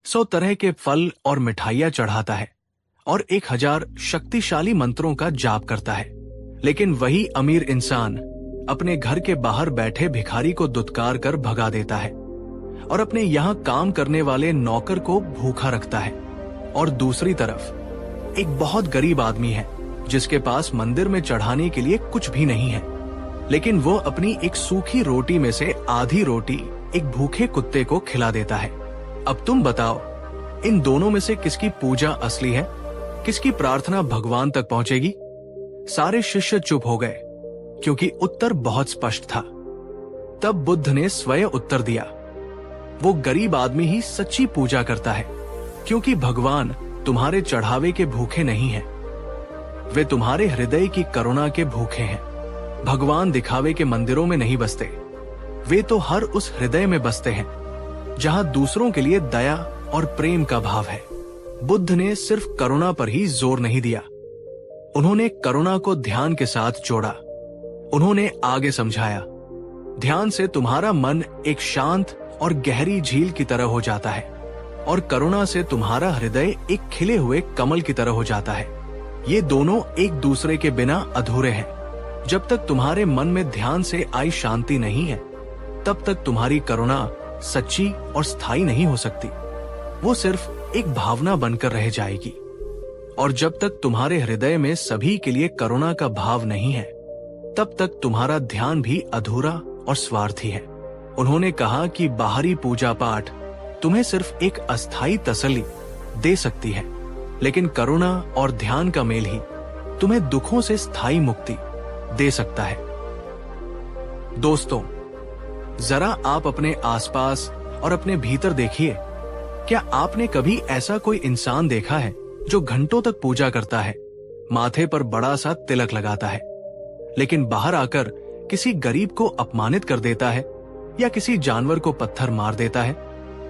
100 तरह के फल और मिठाइयां चढ़ाता है और 1000 शक्तिशाली मंत्रों का जाप करता है। लेकिन वही अमीर इंसान अपने घर के बाहर बैठे भिखारी को दुत्कार कर भगा देता है और अपने यहाँ काम करने वाले नौकर को भूखा रखता है। और दूसरी तरफ एक बहुत गरीब आदमी है जिसके पास मंदिर में चढ़ाने के लिए कुछ भी नहीं है, लेकिन वो अपनी एक सूखी रोटी में से आधी रोटी एक भूखे कुत्ते को खिला देता है। अब तुम बताओ, इन दोनों में से किसकी पूजा असली है, किसकी प्रार्थना भगवान तक पहुंचेगी? सारे शिष्य चुप हो गए क्योंकि उत्तर बहुत स्पष्ट था। तब बुद्ध ने स्वयं उत्तर दिया, वो गरीब आदमी ही सच्ची पूजा करता है क्योंकि भगवान तुम्हारे चढ़ावे के भूखे नहीं हैं, वे तुम्हारे हृदय की करुणा के भूखे हैं। भगवान दिखावे के मंदिरों में नहीं बसते, वे तो हर उस हृदय में बसते हैं जहां दूसरों के लिए दया और प्रेम का भाव है। बुद्ध ने सिर्फ करुणा पर ही जोर नहीं दिया, उन्होंने करुणा को ध्यान के साथ जोड़ा। उन्होंने आगे समझाया, ध्यान से तुम्हारा मन एक शांत और गहरी झील की तरह हो जाता है और करुणा से तुम्हारा हृदय एक खिले हुए कमल की तरह हो जाता है। ये दोनों एक दूसरे के बिना अधूरे हैं। जब तक तुम्हारे मन में ध्यान से आई शांति नहीं है, तब तक तुम्हारी करुणा सच्ची और स्थायी नहीं हो सकती। वो सिर्फ एक भावना बनकर रह जाएगी। और जब तक तुम्हारे हृदय में सभी के लिए करुणा का भाव नहीं है, तब तक तुम्हारा ध्यान भी अधूरा और स्वार्थी है। उन्होंने कहा कि बाहरी पूजा पाठ तुम्हें सिर्फ एक अस्थायी तसल्ली दे सकती है, लेकिन करुणा और ध्यान का मेल ही तुम्हें दुखों से स्थायी मुक्ति दे सकता है। दोस्तों, जरा आप अपने आसपास और अपने भीतर देखिए। क्या आपने कभी ऐसा कोई इंसान देखा है जो घंटों तक पूजा करता है, माथे पर बड़ा सा तिलक लगाता है, लेकिन बाहर आकर किसी गरीब को अपमानित कर देता है या किसी जानवर को पत्थर मार देता है?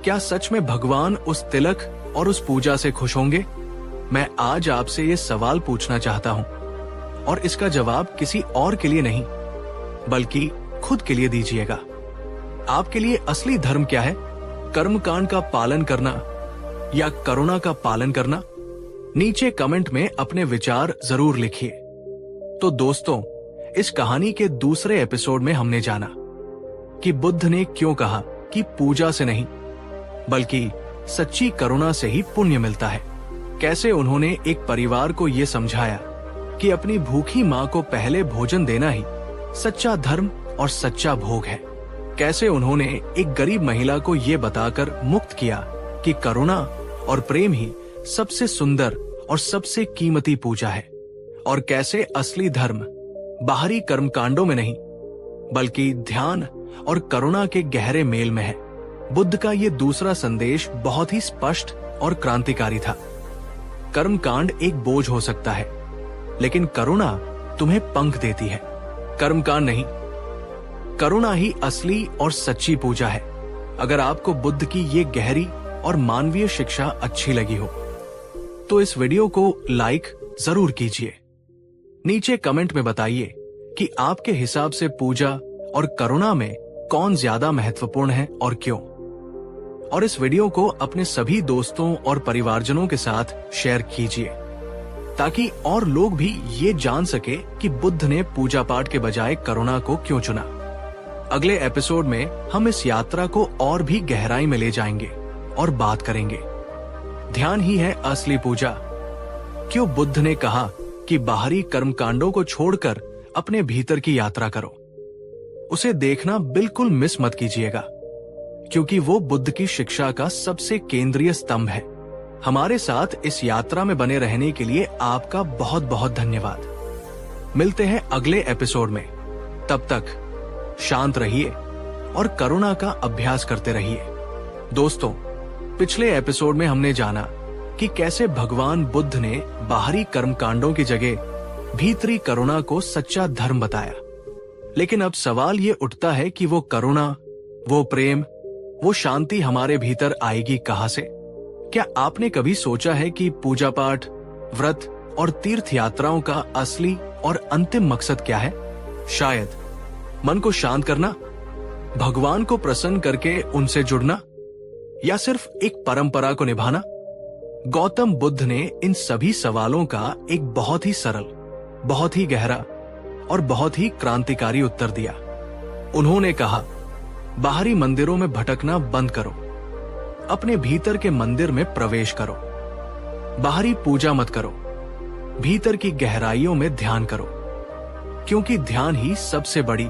क्या सच में भगवान उस तिलक और उस पूजा से खुश होंगे? मैं आज आपसे ये सवाल पूछना चाहता हूं, और इसका जवाब किसी और के लिए नहीं बल्कि खुद के लिए दीजिएगा। आपके लिए असली धर्म क्या है? कर्मकांड का पालन करना या करुणा का पालन करना? नीचे कमेंट में अपने विचार जरूर लिखिए। तो दोस्तों, इस कहानी के दूसरे एपिसोड में हमने जाना कि बुद्ध ने क्यों कहा कि पूजा से नहीं बल्कि सच्ची करुणा से ही पुण्य मिलता है। कैसे उन्होंने एक परिवार को ये समझाया कि अपनी भूखी माँ को पहले भोजन देना ही सच्चा धर्म और सच्चा भोग है। कैसे उन्होंने एक गरीब महिला को ये बताकर मुक्त किया कि करुणा और प्रेम ही सबसे सुंदर और सबसे कीमती पूजा है। और कैसे असली धर्म बाहरी कर्मकांडों में नहीं बल्कि ध्यान और करुणा के गहरे मेल में है। बुद्ध का ये दूसरा संदेश बहुत ही स्पष्ट और क्रांतिकारी था। कर्मकांड एक बोझ हो सकता है, लेकिन करुणा तुम्हें पंख देती है। कर्मकांड नहीं, करुणा ही असली और सच्ची पूजा है। अगर आपको बुद्ध की ये गहरी और मानवीय शिक्षा अच्छी लगी हो तो इस वीडियो को लाइक जरूर कीजिए। नीचे कमेंट में बताइए कि आपके हिसाब से पूजा और करुणा में कौन ज्यादा महत्वपूर्ण है और क्यों। और इस वीडियो को अपने सभी दोस्तों और परिवारजनों के साथ शेयर कीजिए ताकि और लोग भी ये जान सके कि बुद्ध ने पूजा पाठ के बजाय करुणा को क्यों चुना। अगले एपिसोड में हम इस यात्रा को और भी गहराई में ले जाएंगे और बात करेंगे, ध्यान ही है असली पूजा। क्यों बुद्ध ने कहा कि बाहरी कर्मकांडों को छोड़कर अपने भीतर की यात्रा करो। उसे देखना बिल्कुल मिस मत कीजिएगा, क्योंकि वो बुद्ध की शिक्षा का सबसे केंद्रीय स्तंभ है। हमारे साथ इस यात्रा में बने रहने के लिए आपका बहुत बहुत धन्यवाद। मिलते हैं अगले एपिसोड में। तब तक शांत रहिए और करुणा का अभ्यास करते रहिए। दोस्तों, पिछले एपिसोड में हमने जाना कि कैसे भगवान बुद्ध ने बाहरी कर्मकांडों की जगह भीतरी करुणा को सच्चा धर्म बताया। लेकिन अब सवाल ये उठता है कि वो करुणा, वो प्रेम, वो शांति हमारे भीतर आएगी कहां से? क्या आपने कभी सोचा है कि पूजा पाठ, व्रत और तीर्थ यात्राओं का असली और अंतिम मकसद क्या है? शायद मन को शांत करना, भगवान को प्रसन्न करके उनसे जुड़ना, या सिर्फ एक परंपरा को निभाना? गौतम बुद्ध ने इन सभी सवालों का एक बहुत ही सरल, बहुत ही गहरा और बहुत ही क्रांतिकारी उत्तर दिया। उन्होंने कहा, बाहरी मंदिरों में भटकना बंद करो, अपने भीतर के मंदिर में प्रवेश करो। बाहरी पूजा मत करो, भीतर की गहराइयों में ध्यान करो, क्योंकि ध्यान ही सबसे बड़ी,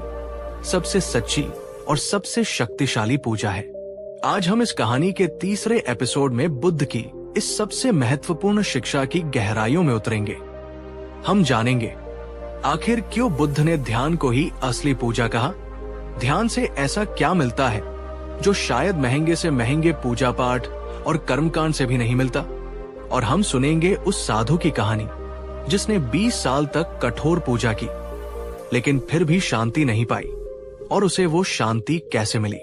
सबसे सच्ची और सबसे शक्तिशाली पूजा है। आज हम इस कहानी के तीसरे एपिसोड में बुद्ध की इस सबसे महत्वपूर्ण शिक्षा की गहराइयों में उतरेंगे। हम जानेंगे आखिर क्यों बुद्ध ने ध्यान को ही असली पूजा कहा। ध्यान से ऐसा क्या मिलता है जो शायद महंगे से महंगे पूजा पाठ और कर्मकांड से भी नहीं मिलता। और हम सुनेंगे उस साधु की कहानी जिसने 20 साल तक कठोर पूजा की, लेकिन फिर भी शांति नहीं पाई, और उसे वो शांति कैसे मिली।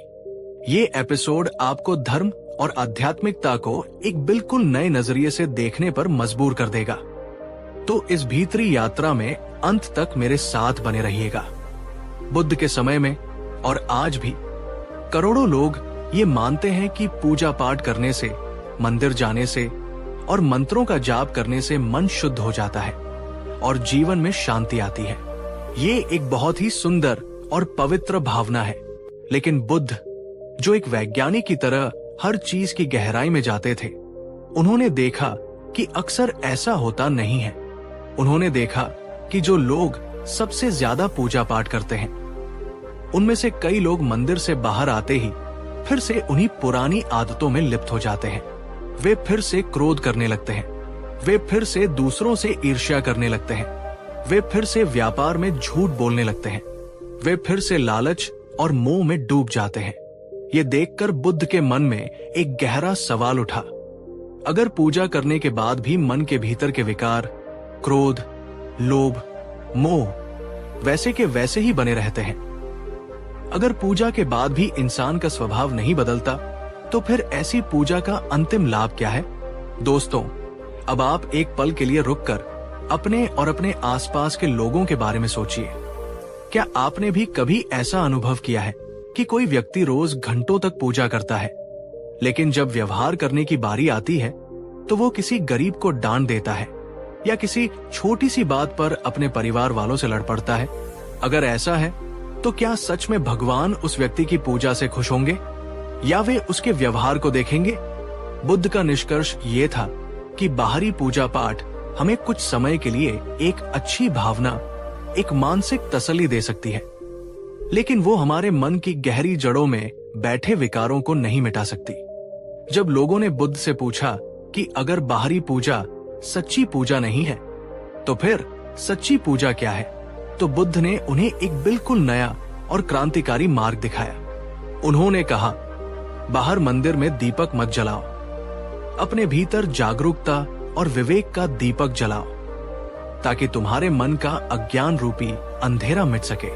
ये एपिसोड आपको धर्म और आध्यात्मिकता को एक बिल्कुल नए नजरिए से देखने पर मजबूर कर देगा। तो इस भीतरी यात्रा में अंत तक मेरे साथ बने रहिएगा। बुद्ध के समय में और आज भी करोड़ों लोग ये मानते हैं कि पूजा पाठ करने से, मंदिर जाने से और मंत्रों का जाप करने से मन शुद्ध हो जाता है और जीवन में शांति आती है। ये एक बहुत ही सुंदर और पवित्र भावना है, लेकिन बुद्ध, जो एक वैज्ञानिक की तरह हर चीज की गहराई में जाते थे, उन्होंने देखा कि अक्सर ऐसा होता नहीं है। उन्होंने देखा कि जो लोग सबसे ज्यादा पूजा पाठ करते हैं, उनमें से कई लोग मंदिर से बाहर आते ही फिर से उन्हीं पुरानी आदतों में लिप्त हो जाते हैं। वे फिर से क्रोध करने लगते हैं, वे फिर से दूसरों से ईर्ष्या करने लगते हैं, वे फिर से व्यापार में झूठ बोलने लगते हैं, वे फिर से लालच और मोह में डूब जाते हैं। ये देखकर बुद्ध के मन में एक गहरा सवाल उठा। अगर पूजा करने के बाद भी मन के भीतर के विकार, क्रोध, लोभ, मोह वैसे के वैसे ही बने रहते हैं, अगर पूजा के बाद भी इंसान का स्वभाव नहीं बदलता, तो फिर ऐसी पूजा का अंतिम लाभ क्या है? दोस्तों, अब आप एक पल के लिए रुककर अपने और अपने आसपास के लोगों के बारे में सोचिए। क्या आपने भी कभी ऐसा अनुभव किया है कि कोई व्यक्ति रोज घंटों तक पूजा करता है, लेकिन जब व्यवहार करने की बारी आती है तो वो किसी गरीब को डांट देता है या किसी छोटी सी बात पर अपने परिवार वालों से लड़ पड़ता है? अगर ऐसा है तो क्या सच में भगवान उस व्यक्ति की पूजा से खुश होंगे या वे उसके व्यवहार को देखेंगे? बुद्ध का निष्कर्ष ये था कि बाहरी पूजा पाठ हमें कुछ समय के लिए एक अच्छी भावना, एक मानसिक तसल्ली दे सकती है, लेकिन वो हमारे मन की गहरी जड़ों में बैठे विकारों को नहीं मिटा सकती। जब लोगों ने बुद्ध से पूछा कि अगर बाहरी पूजा सच्ची पूजा नहीं है, तो फिर सच्ची पूजा क्या है, तो बुद्ध ने उन्हें एक बिल्कुल नया और क्रांतिकारी मार्ग दिखाया। उन्होंने कहा, बाहर मंदिर में दीपक मत जलाओ, अपने भीतर जागरूकता और विवेक का दीपक जलाओ, ताकि तुम्हारे मन का अज्ञान रूपी अंधेरा मिट सके।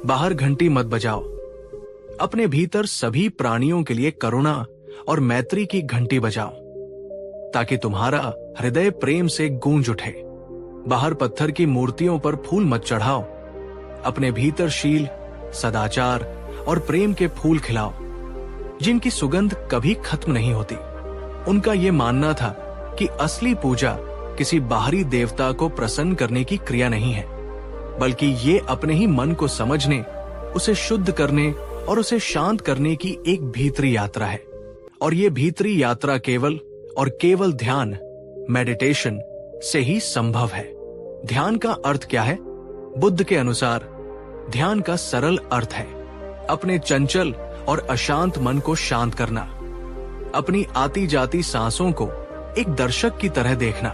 बाहर घंटी मत बजाओ, अपने भीतर सभी प्राणियों के लिए करुणा और मैत्री की घंटी बजाओ, ताकि तुम्हारा हृदय प्रेम से गूंज उठे। बाहर पत्थर की मूर्तियों पर फूल मत चढ़ाओ, अपने भीतर शील, सदाचार और प्रेम के फूल खिलाओ, जिनकी सुगंध कभी खत्म नहीं होती। उनका यह मानना था कि असली पूजा किसी बाहरी देवता को प्रसन्न करने की क्रिया नहीं है, बल्कि ये अपने ही मन को समझने, उसे शुद्ध करने और उसे शांत करने की एक भीतरी यात्रा है। और ये भीतरी यात्रा केवल और केवल ध्यान, मेडिटेशन से ही संभव है। ध्यान का अर्थ क्या है? बुद्ध के अनुसार ध्यान का सरल अर्थ है अपने चंचल और अशांत मन को शांत करना, अपनी आती जाती सांसों को एक दर्शक की तरह देखना,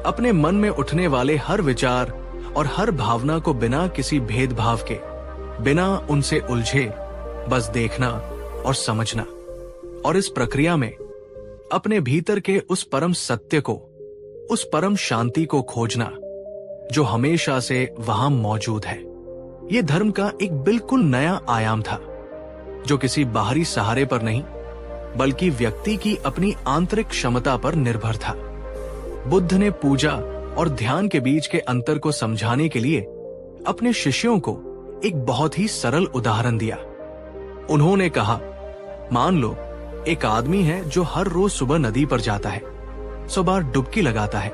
अपने मन में उठने वाले हर विचार और हर भावना को बिना किसी भेदभाव के, बिना उनसे उलझे, बस देखना और समझना। और इस प्रक्रिया में अपने भीतर के उस परम सत्य को, उस परम शांति को खोजना जो हमेशा से वहां मौजूद है। यह धर्म का एक बिल्कुल नया आयाम था, जो किसी बाहरी सहारे पर नहीं, बल्कि व्यक्ति की अपनी आंतरिक क्षमता पर निर्भर था। बुद्ध ने पूजा और ध्यान के बीच के अंतर को समझाने के लिए अपने शिष्यों को एक बहुत ही सरल उदाहरण दिया। उन्होंने कहा, मान लो एक आदमी है जो हर रोज सुबह नदी पर जाता है, 100 बार डुबकी लगाता है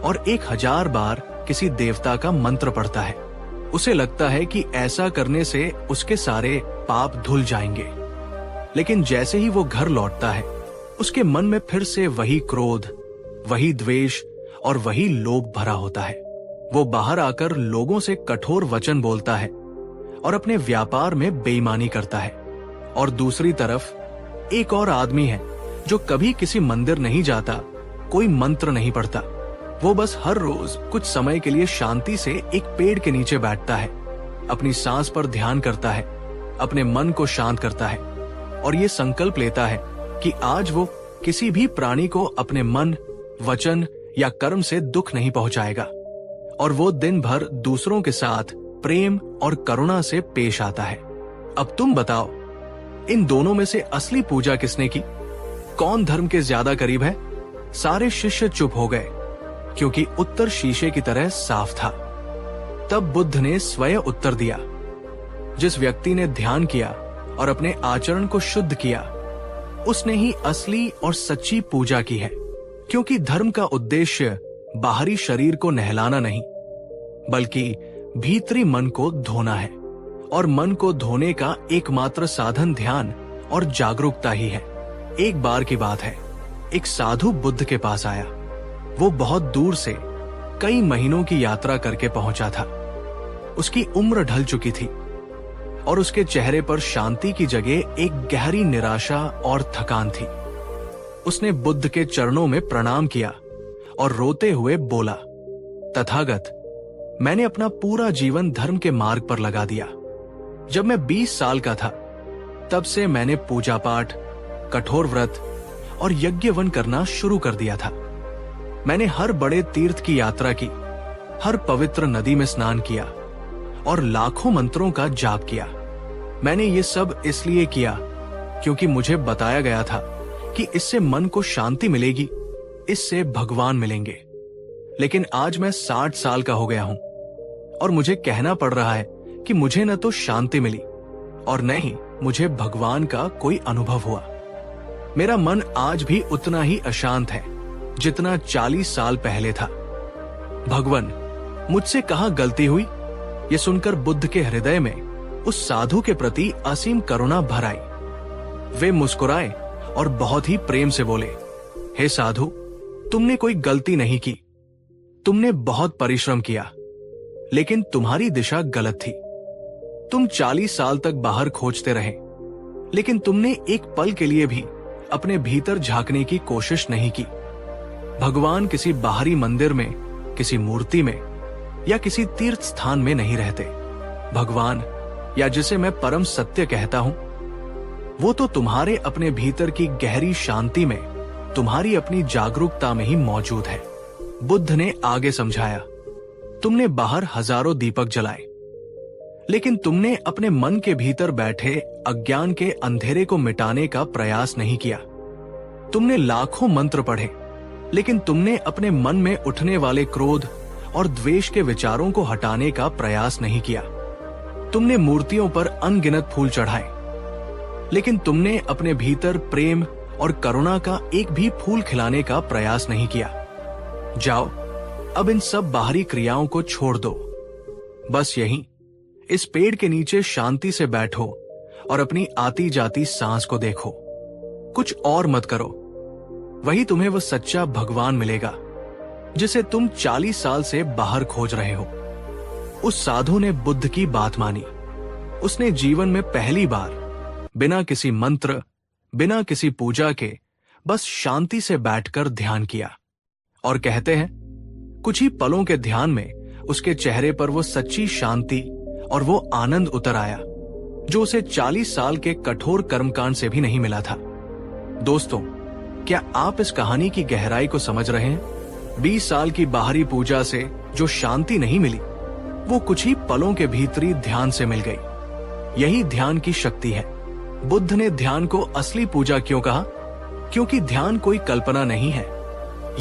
और 1000 बार किसी देवता का मंत्र पढ़ता है। उसे लगता है कि ऐसा करने से उसके सारे पाप धुल जाएंगे, लेकिन जैसे ही वो घर लौटता है, उसके मन में फिर से वही क्रोध, वही द्वेष और वही लोभ भरा होता है। वो बाहर आकर लोगों से कठोर वचन बोलता है और अपने व्यापार में बेईमानी करता है। और दूसरी तरफ एक और आदमी है जो कभी किसी मंदिर नहीं जाता, कोई मंत्र नहीं पढ़ता, वो बस हर रोज कुछ समय के लिए शांति से एक पेड़ के नीचे बैठता है, अपनी सांस पर ध्यान करता है, अपने मन को शांत करता है और ये संकल्प लेता है कि आज वो किसी भी प्राणी को अपने मन, वचन या कर्म से दुख नहीं पहुंचाएगा। और वो दिन भर दूसरों के साथ प्रेम और करुणा से पेश आता है। अब तुम बताओ, इन दोनों में से असली पूजा किसने की? कौन धर्म के ज्यादा करीब है? सारे शिष्य चुप हो गए, क्योंकि उत्तर शीशे की तरह साफ था। तब बुद्ध ने स्वयं उत्तर दिया, जिस व्यक्ति ने ध्यान किया और अपने आचरण को शुद्ध किया, उसने ही असली और सच्ची पूजा की है। क्योंकि धर्म का उद्देश्य बाहरी शरीर को नहलाना नहीं, बल्कि भीतरी मन को धोना है। और मन को धोने का एकमात्र साधन ध्यान और जागरूकता ही है। एक बार की बात है, एक साधु बुद्ध के पास आया। वो बहुत दूर से कई महीनों की यात्रा करके पहुंचा था। उसकी उम्र ढल चुकी थी और उसके चेहरे पर शांति की जगह एक गहरी निराशा और थकान थी। उसने बुद्ध के चरणों में प्रणाम किया और रोते हुए बोला, तथागत, मैंने अपना पूरा जीवन धर्म के मार्ग पर लगा दिया। जब मैं 20 साल का था, तब से मैंने पूजा पाठ, कठोर व्रत और यज्ञ करना शुरू कर दिया था। मैंने हर बड़े तीर्थ की यात्रा की, हर पवित्र नदी में स्नान किया और लाखों मंत्रों का जाप किया। मैंने ये सब इसलिए किया क्योंकि मुझे बताया गया था कि इससे मन को शांति मिलेगी, इससे भगवान मिलेंगे। लेकिन आज मैं 60 साल का हो गया हूं और मुझे कहना पड़ रहा है कि मुझे न तो शांति मिली और न ही मुझे भगवान का कोई अनुभव हुआ। मेरा मन आज भी उतना ही अशांत है जितना 40 साल पहले था। भगवान, मुझसे कहां गलती हुई? ये सुनकर बुद्ध के हृदय में उस साधु के प्रति असीम करुणा भर आई। वे मुस्कुराए और बहुत ही प्रेम से बोले, हे साधु, तुमने कोई गलती नहीं की। तुमने बहुत परिश्रम किया, लेकिन तुम्हारी दिशा गलत थी। तुम 40 साल तक बाहर खोजते रहे, लेकिन तुमने एक पल के लिए भी अपने भीतर झांकने की कोशिश नहीं की। भगवान किसी बाहरी मंदिर में, किसी मूर्ति में या किसी तीर्थ स्थान में नहीं रहते। भगवान, या जिसे मैं परम सत्य कहता हूं, वो तो तुम्हारे अपने भीतर की गहरी शांति में, तुम्हारी अपनी जागरूकता में ही मौजूद है। बुद्ध ने आगे समझाया, तुमने बाहर हजारों दीपक जलाए, लेकिन तुमने अपने मन के भीतर बैठे अज्ञान के अंधेरे को मिटाने का प्रयास नहीं किया। तुमने लाखों मंत्र पढ़े, लेकिन तुमने अपने मन में उठने वाले क्रोध और द्वेष के विचारों को हटाने का प्रयास नहीं किया। तुमने मूर्तियों पर अनगिनत फूल चढ़ाए, लेकिन तुमने अपने भीतर प्रेम और करुणा का एक भी फूल खिलाने का प्रयास नहीं किया। जाओ, अब इन सब बाहरी क्रियाओं को छोड़ दो। बस यहीं इस पेड़ के नीचे शांति से बैठो और अपनी आती जाती सांस को देखो। कुछ और मत करो। वही तुम्हें वो सच्चा भगवान मिलेगा जिसे तुम 40 साल से बाहर खोज रहे हो। उस साधु ने बुद्ध की बात मानी। उसने जीवन में पहली बार बिना किसी मंत्र, बिना किसी पूजा के बस शांति से बैठकर ध्यान किया। और कहते हैं, कुछ ही पलों के ध्यान में उसके चेहरे पर वो सच्ची शांति और वो आनंद उतर आया जो उसे 40 साल के कठोर कर्मकांड से भी नहीं मिला था। दोस्तों, क्या आप इस कहानी की गहराई को समझ रहे हैं? 20 साल की बाहरी पूजा से जो शांति नहीं मिली, वो कुछ ही पलों के भीतरी ध्यान से मिल गई। यही ध्यान की शक्ति है। बुद्ध ने ध्यान को असली पूजा क्यों कहा? क्योंकि ध्यान कोई कल्पना नहीं है,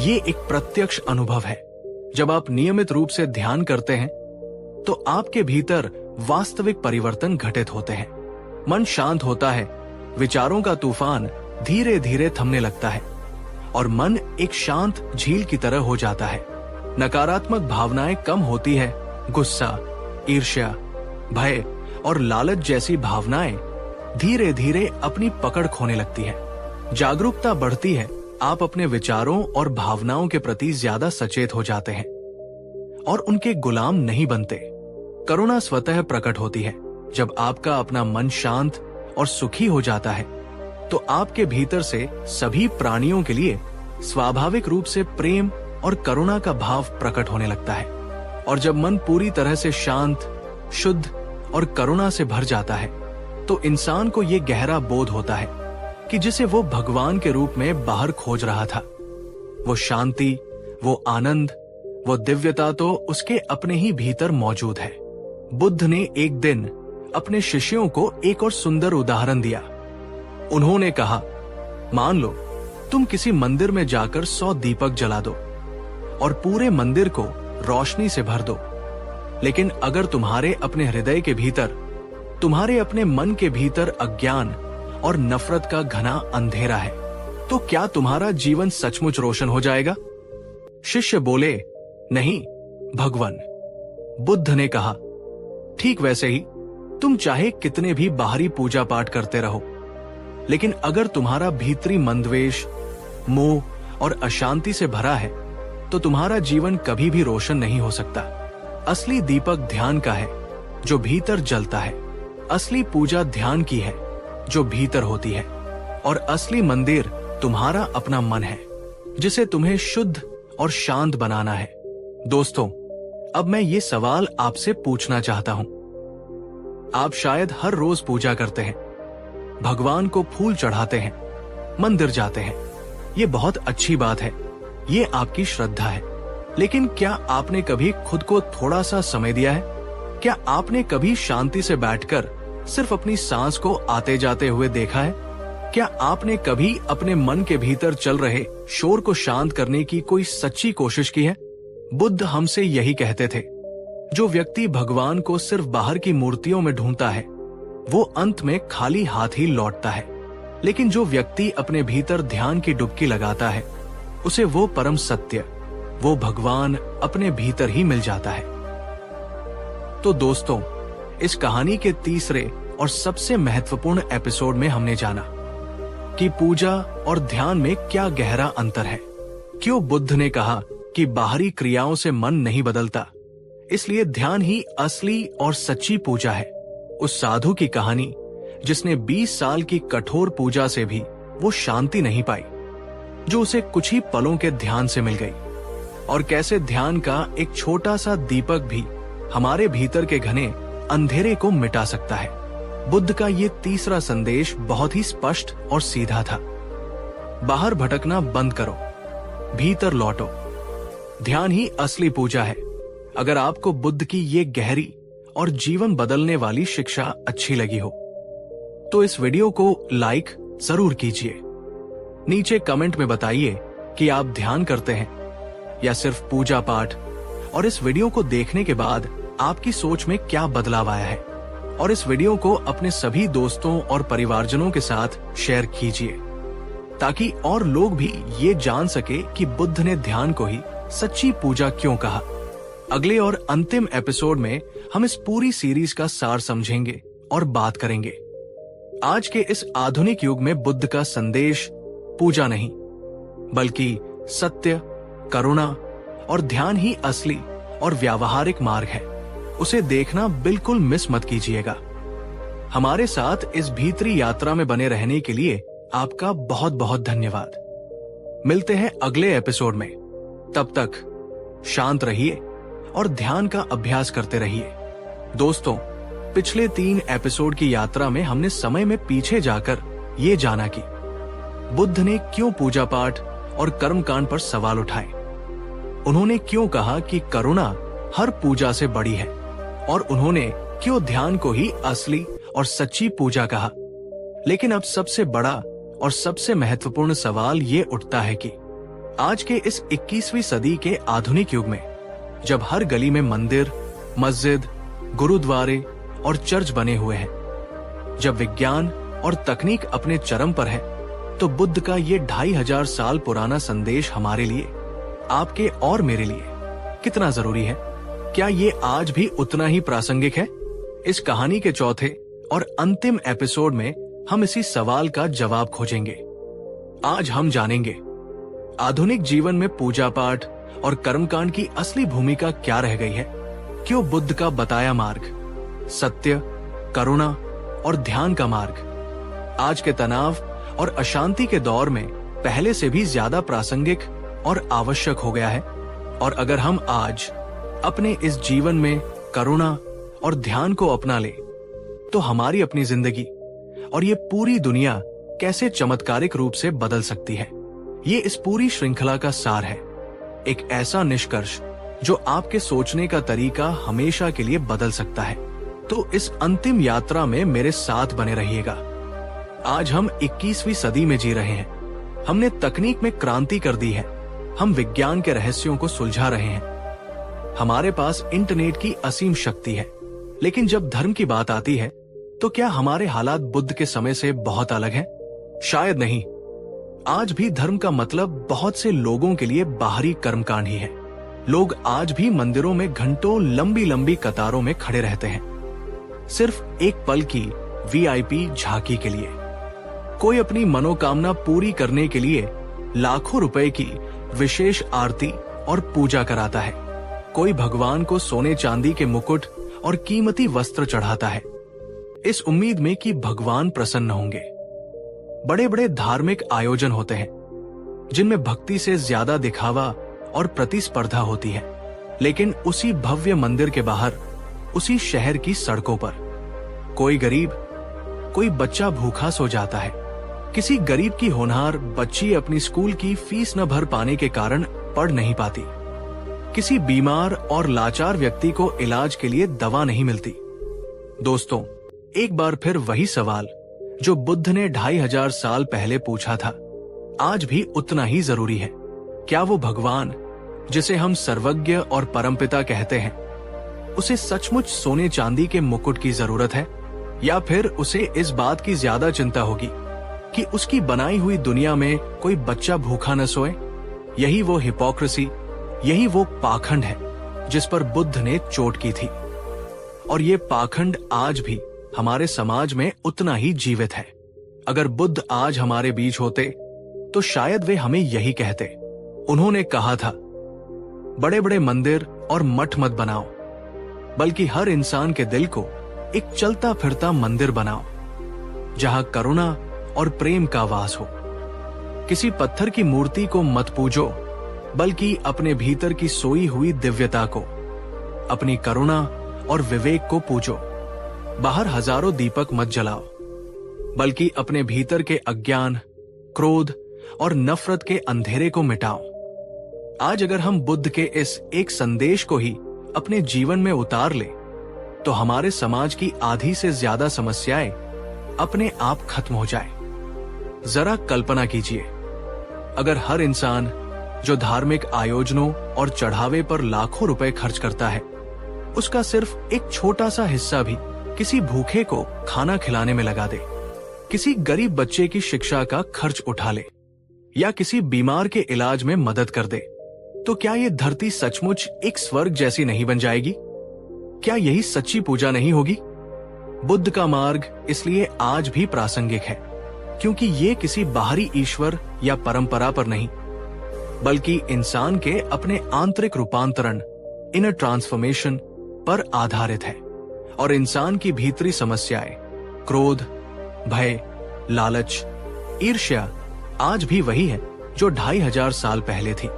ये एक प्रत्यक्ष अनुभव है। जब आप नियमित रूप से ध्यान करते हैं तो आपके भीतर वास्तविक परिवर्तन घटित होते हैं। मन शांत होता है, विचारों का तूफान धीरे धीरे थमने लगता है और मन एक शांत झील की तरह हो जाता है। नकारात्मक भावनाएं कम होती है। गुस्सा, ईर्ष्या, भय और लालच जैसी भावनाएं धीरे धीरे अपनी पकड़ खोने लगती है। जागरूकता बढ़ती है। आप अपने विचारों और भावनाओं के प्रति ज्यादा सचेत हो जाते हैं और उनके गुलाम नहीं बनते। करुणा स्वतः प्रकट होती है। जब आपका अपना मन शांत और सुखी हो जाता है तो आपके भीतर से सभी प्राणियों के लिए स्वाभाविक रूप से प्रेम और करुणा का भाव प्रकट होने लगता है। और जब मन पूरी तरह से शांत, शुद्ध और करुणा से भर जाता है तो इंसान को ये गहरा बोध होता है कि जिसे वो भगवान के रूप में बाहर खोज रहा था, वो शांति, वो आनंद, वो दिव्यता तो उसके अपने ही भीतर मौजूद है। बुद्ध ने एक दिन अपने शिष्यों को एक और सुंदर उदाहरण दिया। उन्होंने कहा, मान लो तुम किसी मंदिर में जाकर 100 दीपक जला दो और पूरे मंदिर को रोशनी से भर दो, लेकिन अगर तुम्हारे अपने हृदय के भीतर, तुम्हारे अपने मन के भीतर अज्ञान और नफरत का घना अंधेरा है, तो क्या तुम्हारा जीवन सचमुच रोशन हो जाएगा? शिष्य बोले, नहीं भगवान। बुद्ध ने कहा, ठीक वैसे ही तुम चाहे कितने भी बाहरी पूजा पाठ करते रहो, लेकिन अगर तुम्हारा भीतरी मंद्वेष, मोह और अशांति से भरा है तो तुम्हारा जीवन कभी भी रोशन नहीं हो सकता। असली दीपक ध्यान का है जो भीतर जलता है। असली पूजा ध्यान की है जो भीतर होती है। और असली मंदिर तुम्हारा अपना मन है जिसे तुम्हें शुद्ध और शांत बनाना है। दोस्तों, अब मैं ये सवाल आपसे पूछना चाहता हूं। आप शायद हर रोज पूजा करते हैं, भगवान को फूल चढ़ाते हैं, मंदिर जाते हैं। ये बहुत अच्छी बात है, ये आपकी श्रद्धा है। लेकिन क्या आपने कभी खुद को थोड़ा सा समय दिया है? क्या आपने कभी शांति से बैठकर सिर्फ अपनी सांस को आते जाते हुए देखा है? क्या आपने कभी अपने मन के भीतर चल रहे शोर को शांत करने की कोई सच्ची कोशिश की है? बुद्ध हमसे यही कहते थे, जो व्यक्ति भगवान को सिर्फ बाहर की मूर्तियों में ढूंढता है वो अंत में खाली हाथ ही लौटता है। लेकिन जो व्यक्ति अपने भीतर ध्यान की डुबकी लगाता है उसे वो परम सत्य, वो भगवान अपने भीतर ही मिल जाता है। तो दोस्तों, इस कहानी के तीसरे और सबसे महत्वपूर्ण एपिसोड में हमने जाना कि पूजा और ध्यान में क्या गहरा अंतर है। क्यों बुद्ध ने कहा कि बाहरी क्रियाओं से मन नहीं बदलता, इसलिए ध्यान ही असली और सच्ची पूजा है। उस साधु की कहानी जिसने 20 साल की कठोर पूजा से भी वो शांति नहीं पाई जो उसे कुछ ही पलों के ध्यान से मिल गई। और कैसे ध्यान का एक छोटा सा दीपक भी हमारे भीतर के घने अंधेरे को मिटा सकता है। बुद्ध का ये तीसरा संदेश बहुत ही स्पष्ट और सीधा था। बाहर भटकना बंद करो, भीतर लौटो। ध्यान ही असली पूजा है। अगर आपको बुद्ध की ये गहरी और जीवन बदलने वाली शिक्षा अच्छी लगी हो तो इस वीडियो को लाइक जरूर कीजिए। नीचे कमेंट में बताइए कि आप ध्यान करते हैं या सिर्फ पूजा पाठ, और इस वीडियो को देखने के बाद आपकी सोच में क्या बदलाव आया है। और इस वीडियो को अपने सभी दोस्तों और परिवारजनों के साथ शेयर कीजिए ताकि और लोग भी ये जान सके कि बुद्ध ने ध्यान को ही सच्ची पूजा क्यों कहा। अगले और अंतिम एपिसोड में हम इस पूरी सीरीज का सार समझेंगे और बात करेंगे। आज के इस आधुनिक युग में बुद्ध का संदेश पूजा नहीं बल्कि सत्य, करुणा और ध्यान ही असली और व्यावहारिक मार्ग है। उसे देखना बिल्कुल मिस मत कीजिएगा। हमारे साथ इस भीतरी यात्रा में बने रहने के लिए आपका बहुत बहुत धन्यवाद। मिलते हैं अगले एपिसोड में। तब तक शांत रहिए और ध्यान का अभ्यास करते रहिए। दोस्तों, पिछले 3 एपिसोड की यात्रा में हमने समय में पीछे जाकर ये जाना कि बुद्ध ने क्यों पूजा पाठ और कर्मकांड पर सवाल उठाए। उन्होंने क्यों कहा कि करुणा हर पूजा से बड़ी है, और उन्होंने क्यों ध्यान को ही असली और सच्ची पूजा कहा। लेकिन अब सबसे बड़ा और सबसे महत्वपूर्ण सवाल ये उठता है कि आज के इस 21वीं सदी के आधुनिक युग में जब हर गली में मंदिर, मस्जिद, गुरुद्वारे और चर्च बने हुए हैं, जब विज्ञान और तकनीक अपने चरम पर है, तो बुद्ध का ये 2500 साल पुराना संदेश हमारे लिए, आपके और मेरे लिए कितना जरूरी है? क्या ये आज भी उतना ही प्रासंगिक है? इस कहानी के चौथे और अंतिम एपिसोड में हम इसी सवाल का जवाब खोजेंगे। आज हम जानेंगे आधुनिक जीवन में पूजा पाठ और कर्मकांड की असली भूमिका क्या रह गई है। क्यों बुद्ध का बताया मार्ग सत्य, करुणा और ध्यान का मार्ग आज के तनाव और अशांति के दौर में पहले से भी ज्यादा प्रासंगिक और आवश्यक हो गया है। और अगर हम आज अपने इस जीवन में करुणा और ध्यान को अपना ले तो हमारी अपनी जिंदगी और ये पूरी दुनिया कैसे चमत्कारिक रूप से बदल सकती है। ये इस पूरी श्रृंखला का सार है, एक ऐसा निष्कर्ष जो आपके सोचने का तरीका हमेशा के लिए बदल सकता है। तो इस अंतिम यात्रा में मेरे साथ बने रहिएगा। आज हम 21वीं सदी में जी रहे हैं। हमने तकनीक में क्रांति कर दी है। हम विज्ञान के रहस्यों को सुलझा रहे हैं। हमारे पास इंटरनेट की असीम शक्ति है। लेकिन जब धर्म की बात आती है तो क्या हमारे हालात बुद्ध के समय से बहुत अलग हैं? शायद नहीं। आज भी धर्म का मतलब बहुत से लोगों के लिए बाहरी कर्मकांड ही है। लोग आज भी मंदिरों में घंटों लंबी लंबी कतारों में खड़े रहते हैं, सिर्फ एक पल की वीआईपी झांकी के लिए। कोई अपनी मनोकामना पूरी करने के लिए लाखों रुपए की विशेष आरती और पूजा कराता है। कोई भगवान को सोने चांदी के मुकुट और कीमती वस्त्र चढ़ाता है, इस उम्मीद में कि भगवान प्रसन्न होंगे। बड़े बड़े धार्मिक आयोजन होते हैं जिनमें भक्ति से ज्यादा दिखावा और प्रतिस्पर्धा होती है, लेकिन उसी भव्य मंदिर के बाहर, उसी शहर की सड़कों पर कोई गरीब, कोई बच्चा भूखा सो जाता है। किसी गरीब की होनहार बच्ची अपनी स्कूल की फीस न भर पाने के कारण पढ़ नहीं पाती। किसी बीमार और लाचार व्यक्ति को इलाज के लिए दवा नहीं मिलती। दोस्तों, एक बार फिर वही सवाल जो बुद्ध ने 2500 साल पहले पूछा था, आज भी उतना ही जरूरी है। क्या वो भगवान जिसे हम सर्वज्ञ और परमपिता कहते हैं, उसे सचमुच सोने चांदी के मुकुट की जरूरत है, या फिर उसे इस बात की ज्यादा चिंता होगी कि उसकी बनाई हुई दुनिया में कोई बच्चा भूखा न सोए? यही वो हिपोक्रेसी, यही वो पाखंड है जिस पर बुद्ध ने चोट की थी। और ये पाखंड आज भी हमारे समाज में उतना ही जीवित है। अगर बुद्ध आज हमारे बीच होते तो शायद वे हमें यही कहते। उन्होंने कहा था, बड़े बड़े मंदिर और मठ मत बनाओ, बल्कि हर इंसान के दिल को एक चलता फिरता मंदिर बनाओ, जहां करुणा और प्रेम का वास हो। किसी पत्थर की मूर्ति को मत पूजो, बल्कि अपने भीतर की सोई हुई दिव्यता को, अपनी करुणा और विवेक को पूजो। बाहर हजारों दीपक मत जलाओ, बल्कि अपने भीतर के अज्ञान, क्रोध और नफरत के अंधेरे को मिटाओ। आज अगर हम बुद्ध के इस एक संदेश को ही अपने जीवन में उतार ले, तो हमारे समाज की आधी से ज्यादा समस्याएं अपने आप खत्म हो जाए। जरा कल्पना कीजिए, अगर हर इंसान जो धार्मिक आयोजनों और चढ़ावे पर लाखों रुपए खर्च करता है, उसका सिर्फ एक छोटा सा हिस्सा भी किसी भूखे को खाना खिलाने में लगा दे, किसी गरीब बच्चे की शिक्षा का खर्च उठा ले, या किसी बीमार के इलाज में मदद कर दे, तो क्या ये धरती सचमुच एक स्वर्ग जैसी नहीं बन जाएगी? क्या यही सच्ची पूजा नहीं होगी? बुद्ध का मार्ग इसलिए आज भी प्रासंगिक है, क्योंकि ये किसी बाहरी ईश्वर या परंपरा पर नहीं, बल्कि इंसान के अपने आंतरिक रूपांतरण, इनर ट्रांसफॉर्मेशन पर आधारित है। और इंसान की भीतरी समस्याएं, क्रोध, भय, लालच, ईर्ष्या आज भी वही है जो 2500 साल पहले थी।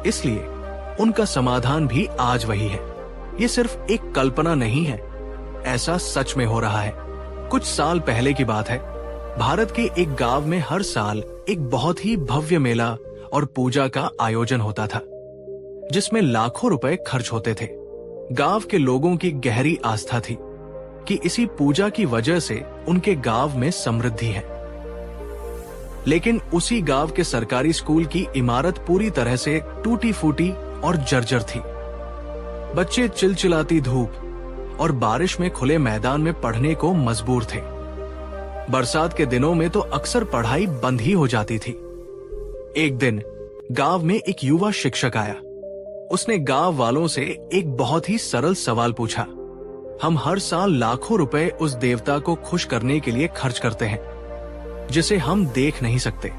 इसलिए उनका समाधान भी आज वही है। ये सिर्फ एक कल्पना नहीं है, ऐसा सच में हो रहा है। कुछ साल पहले की बात है, भारत के एक गांव में हर साल एक बहुत ही भव्य मेला और पूजा का आयोजन होता था, जिसमें लाखों रुपए खर्च होते थे। गांव के लोगों की गहरी आस्था थी कि इसी पूजा की वजह से उनके गांव में समृद्धि है। लेकिन उसी गांव के सरकारी स्कूल की इमारत पूरी तरह से टूटी फूटी और जर्जर थी। बच्चे चिलचिलाती धूप और बारिश में खुले मैदान में पढ़ने को मजबूर थे। बरसात के दिनों में तो अक्सर पढ़ाई बंद ही हो जाती थी। एक दिन गांव में एक युवा शिक्षक आया। उसने गांव वालों से एक बहुत ही सरल सवाल पूछा। हम हर साल लाखों रुपए उस देवता को खुश करने के लिए खर्च करते हैं, जिसे हम देख नहीं सकते,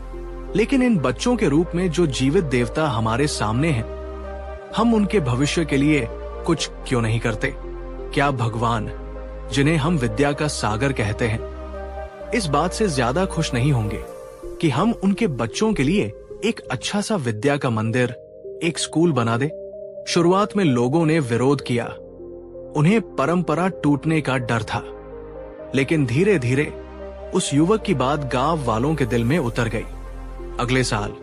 लेकिन इन बच्चों के रूप में जो जीवित देवता हमारे सामने हैं, हम उनके भविष्य के लिए कुछ क्यों नहीं करते? क्या भगवान, जिन्हें हम विद्या का सागर कहते हैं, इस बात से ज्यादा खुश नहीं होंगे कि हम उनके बच्चों के लिए एक अच्छा सा विद्या का मंदिर, एक स्कूल बना दे? शुरुआत में लोगों ने विरोध किया, उन्हें परंपरा टूटने का डर था, लेकिन धीरे धीरे उस युवक की बात गांव वालों के दिल में उतर गई। अगले साल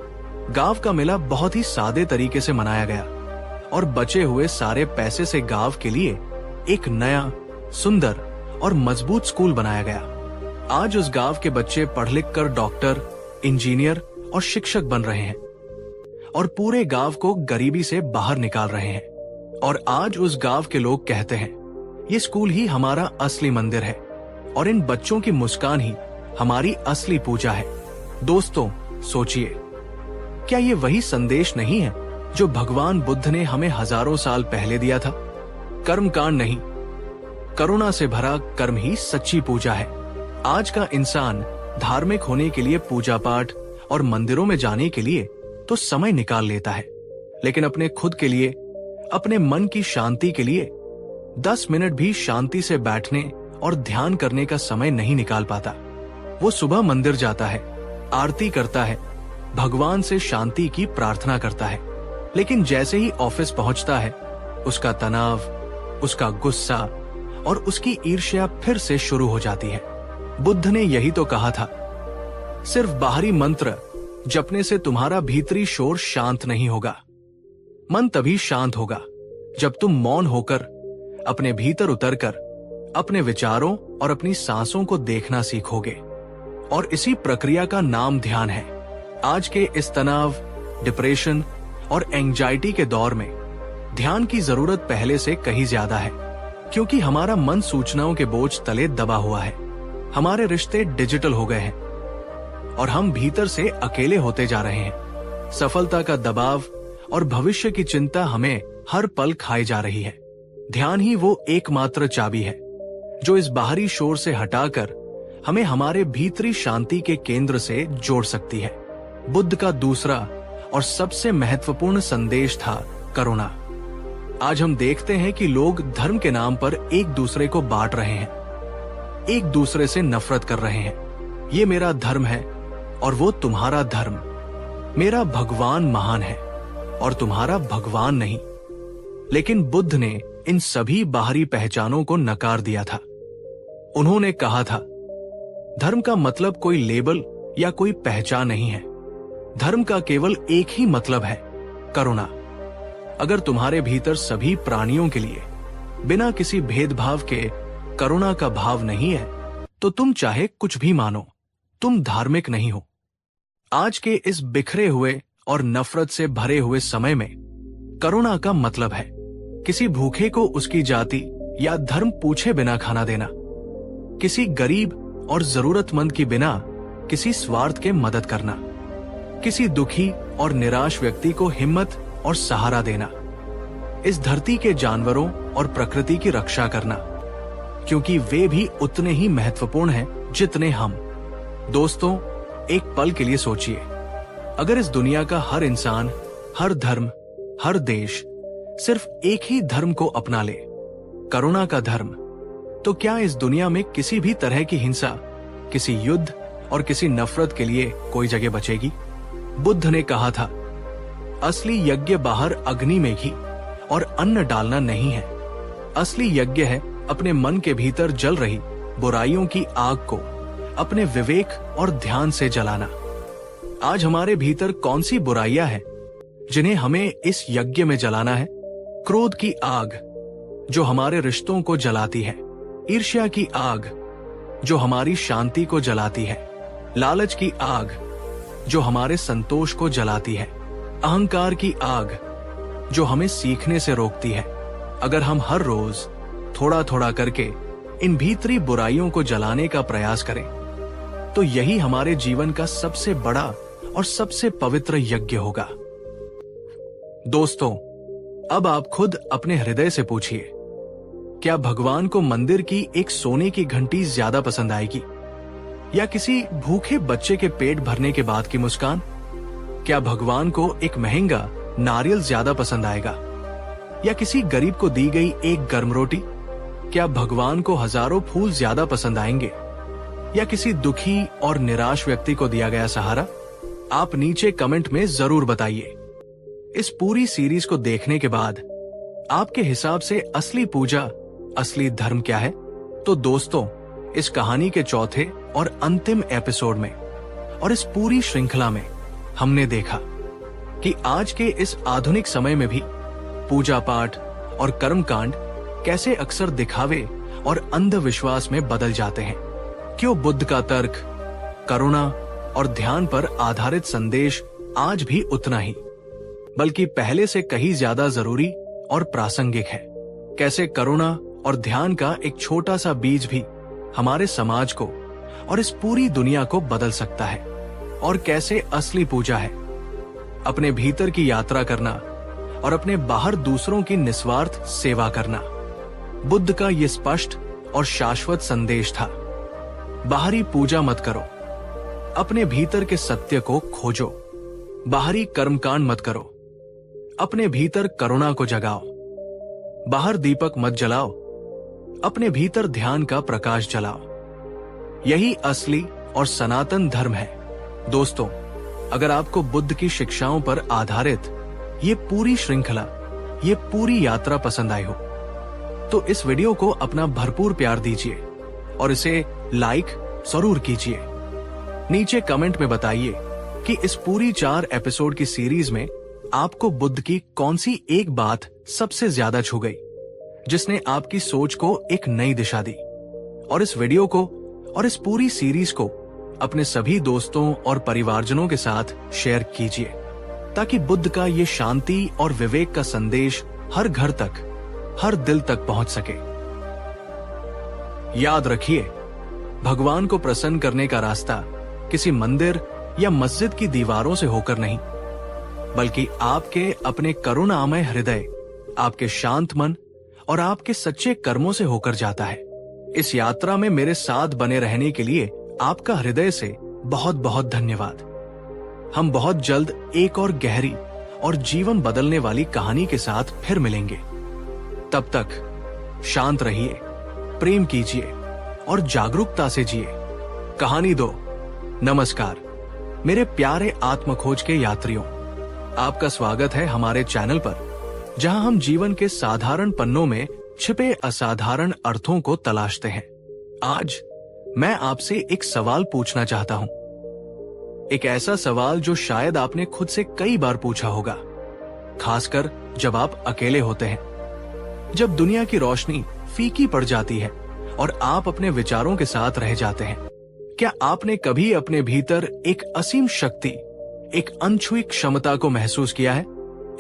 गांव का मेला बहुत ही सादे तरीके से मनाया गया और बचे हुए सारे पैसे से गांव के लिए एक नया, सुंदर और मजबूत स्कूल बनाया गया। आज उस गांव के बच्चे पढ़ लिख कर डॉक्टर, इंजीनियर और शिक्षक बन रहे हैं और पूरे गांव को गरीबी से बाहर निकाल रहे हैं। और आज उस गांव के लोग कहते हैं, ये स्कूल ही हमारा असली मंदिर है और इन बच्चों की मुस्कान ही हमारी असली पूजा है। दोस्तों, सोचिए, क्या ये वही संदेश नहीं है जो भगवान बुद्ध ने हमें हजारों साल पहले दिया था? कर्म कांड नहीं, करुणा से भरा कर्म ही सच्ची पूजा है। आज का इंसान धार्मिक होने के लिए पूजा पाठ और मंदिरों में जाने के लिए तो समय निकाल लेता है, लेकिन अपने खुद के लिए, अपने मन की शांति के लिए 10 मिनट भी शांति से बैठने और ध्यान करने का समय नहीं निकाल पाता। वो सुबह मंदिर जाता है, आरती करता है, भगवान से शांति की प्रार्थना करता है, लेकिन जैसे ही ऑफिस पहुंचता है, उसका तनाव, उसका गुस्सा और उसकी ईर्ष्या फिर से शुरू हो जाती है। बुद्ध ने यही तो कहा था, सिर्फ बाहरी मंत्र जपने से तुम्हारा भीतरी शोर शांत नहीं होगा। मन तभी शांत होगा जब तुम मौन होकर, अपने भीतर उतरकर, अपने विचारों और अपनी सांसों को देखना सीखोगे। और इसी प्रक्रिया का नाम ध्यान है। आज के इस तनाव, डिप्रेशन और एंजाइटी के दौर में ध्यान की जरूरत पहले से कहीं ज्यादा है, क्योंकि हमारा मन सूचनाओं के बोझ तले दबा हुआ है। हमारे रिश्ते डिजिटल हो गए हैं और हम भीतर से अकेले होते जा रहे हैं। सफलता का दबाव और भविष्य की चिंता हमें हर पल खाई जा रही है। ध्यान ही वो एकमात्र चाबी है जो इस बाहरी शोर से हटाकर हमें हमारे भीतरी शांति के केंद्र से जोड़ सकती है। बुद्ध का दूसरा और सबसे महत्वपूर्ण संदेश था करुणा। आज हम देखते हैं कि लोग धर्म के नाम पर एक दूसरे को बांट रहे हैं, एक दूसरे से नफरत कर रहे हैं। ये मेरा धर्म है और वो तुम्हारा धर्म, मेरा भगवान महान है और तुम्हारा भगवान नहीं। लेकिन बुद्ध ने इन सभी बाहरी पहचानों को नकार दिया था। उन्होंने कहा था, धर्म का मतलब कोई लेबल या कोई पहचान नहीं है। धर्म का केवल एक ही मतलब है, करुणा। अगर तुम्हारे भीतर सभी प्राणियों के लिए बिना किसी भेदभाव के करुणा का भाव नहीं है, तो तुम चाहे कुछ भी मानो, तुम धार्मिक नहीं हो। आज के इस बिखरे हुए और नफरत से भरे हुए समय में करुणा का मतलब है किसी भूखे को उसकी जाति या धर्म पूछे बिना खाना देना, किसी गरीब और जरूरतमंद की बिना किसी स्वार्थ के मदद करना, किसी दुखी और निराश व्यक्ति को हिम्मत और सहारा देना, इस धरती के जानवरों और प्रकृति की रक्षा करना, क्योंकि वे भी उतने ही महत्वपूर्ण हैं जितने हम। दोस्तों, एक पल के लिए सोचिए, अगर इस दुनिया का हर इंसान, हर धर्म, हर देश सिर्फ एक ही धर्म को अपना ले, करुणा का धर्म, तो क्या इस दुनिया में किसी भी तरह की हिंसा, किसी युद्ध और किसी नफरत के लिए कोई जगह बचेगी? बुद्ध ने कहा था, असली यज्ञ बाहर अग्नि में घी और अन्न डालना नहीं है। असली यज्ञ है अपने मन के भीतर जल रही बुराइयों की आग को अपने विवेक और ध्यान से जलाना। आज हमारे भीतर कौन सी बुराइयां हैं जिन्हें हमें इस यज्ञ में जलाना है? क्रोध की आग जो हमारे रिश्तों को जलाती है, ईर्ष्या की आग जो हमारी शांति को जलाती है, लालच की आग जो हमारे संतोष को जलाती है, अहंकार की आग जो हमें सीखने से रोकती है। अगर हम हर रोज थोड़ा थोड़ा करके इन भीतरी बुराइयों को जलाने का प्रयास करें, तो यही हमारे जीवन का सबसे बड़ा और सबसे पवित्र यज्ञ होगा। दोस्तों, अब आप खुद अपने हृदय से पूछिए, क्या भगवान को मंदिर की एक सोने की घंटी ज्यादा पसंद आएगी या किसी भूखे बच्चे के पेट भरने के बाद की मुस्कान? क्या भगवान को एक महंगा नारियल ज्यादा पसंद आएगा या किसी गरीब को दी गई एक गर्म रोटी? क्या भगवान को हजारों फूल ज्यादा पसंद आएंगे या किसी दुखी और निराश व्यक्ति को दिया गया सहारा? आप नीचे कमेंट में जरूर बताइए। इस पूरी सीरीज को देखने के बाद आपके हिसाब से असली पूजा, असली धर्म क्या है? तो दोस्तों, इस कहानी के चौथे और अंतिम एपिसोड में और इस पूरी श्रृंखला में हमने देखा कि आज के इस आधुनिक समय में भी पूजा पाठ और कर्मकांड कैसे अक्सर दिखावे और अंधविश्वास में बदल जाते हैं। क्यों बुद्ध का तर्क, करुणा और ध्यान पर आधारित संदेश आज भी उतना ही, बल्कि पहले से कहीं ज्यादा जरूरी और प्रासंगिक है। कैसे करुणा और ध्यान का एक छोटा सा बीज भी हमारे समाज को और इस पूरी दुनिया को बदल सकता है, और कैसे असली पूजा है अपने भीतर की यात्रा करना और अपने बाहर दूसरों की निस्वार्थ सेवा करना। बुद्ध का ये स्पष्ट और शाश्वत संदेश था, बाहरी पूजा मत करो, अपने भीतर के सत्य को खोजो। बाहरी कर्मकांड मत करो, अपने भीतर करुणा को जगाओ। बाहर दीपक मत जलाओ, अपने भीतर ध्यान का प्रकाश जलाओ। यही असली और सनातन धर्म है। दोस्तों, अगर आपको बुद्ध की शिक्षाओं पर आधारित ये पूरी श्रृंखला, ये पूरी यात्रा पसंद आई हो, तो इस वीडियो को अपना भरपूर प्यार दीजिए और इसे लाइक जरूर कीजिए। नीचे कमेंट में बताइए कि इस पूरी 4 एपिसोड की सीरीज में आपको बुद्ध की कौन सी एक बात सबसे ज्यादा छू गई, जिसने आपकी सोच को एक नई दिशा दी। और इस वीडियो को और इस पूरी सीरीज को अपने सभी दोस्तों और परिवारजनों के साथ शेयर कीजिए, ताकि बुद्ध का ये शांति और विवेक का संदेश हर घर तक, हर दिल तक पहुंच सके। याद रखिए, भगवान को प्रसन्न करने का रास्ता किसी मंदिर या मस्जिद की दीवारों से होकर नहीं, बल्कि आपके अपने करुणामय हृदय, आपके शांत मन और आपके सच्चे कर्मों से होकर जाता है। इस यात्रा में मेरे साथ बने रहने के लिए आपका हृदय से बहुत बहुत धन्यवाद। हम बहुत जल्द एक और गहरी और जीवन बदलने वाली कहानी के साथ फिर मिलेंगे। तब तक शांत रहिए, प्रेम कीजिए और जागरूकता से जिए। कहानी 2। नमस्कार मेरे प्यारे आत्मखोज के यात्रियों, आपका स्वागत है हमारे चैनल पर, जहां हम जीवन के साधारण पन्नों में छिपे असाधारण अर्थों को तलाशते हैं। आज मैं आपसे एक सवाल पूछना चाहता हूं, एक ऐसा सवाल जो शायद आपने खुद से कई बार पूछा होगा, खासकर जब आप अकेले होते हैं, जब दुनिया की रोशनी फीकी पड़ जाती है और आप अपने विचारों के साथ रह जाते हैं। क्या आपने कभी अपने भीतर एक असीम शक्ति, एक अनछुई क्षमता को महसूस किया है?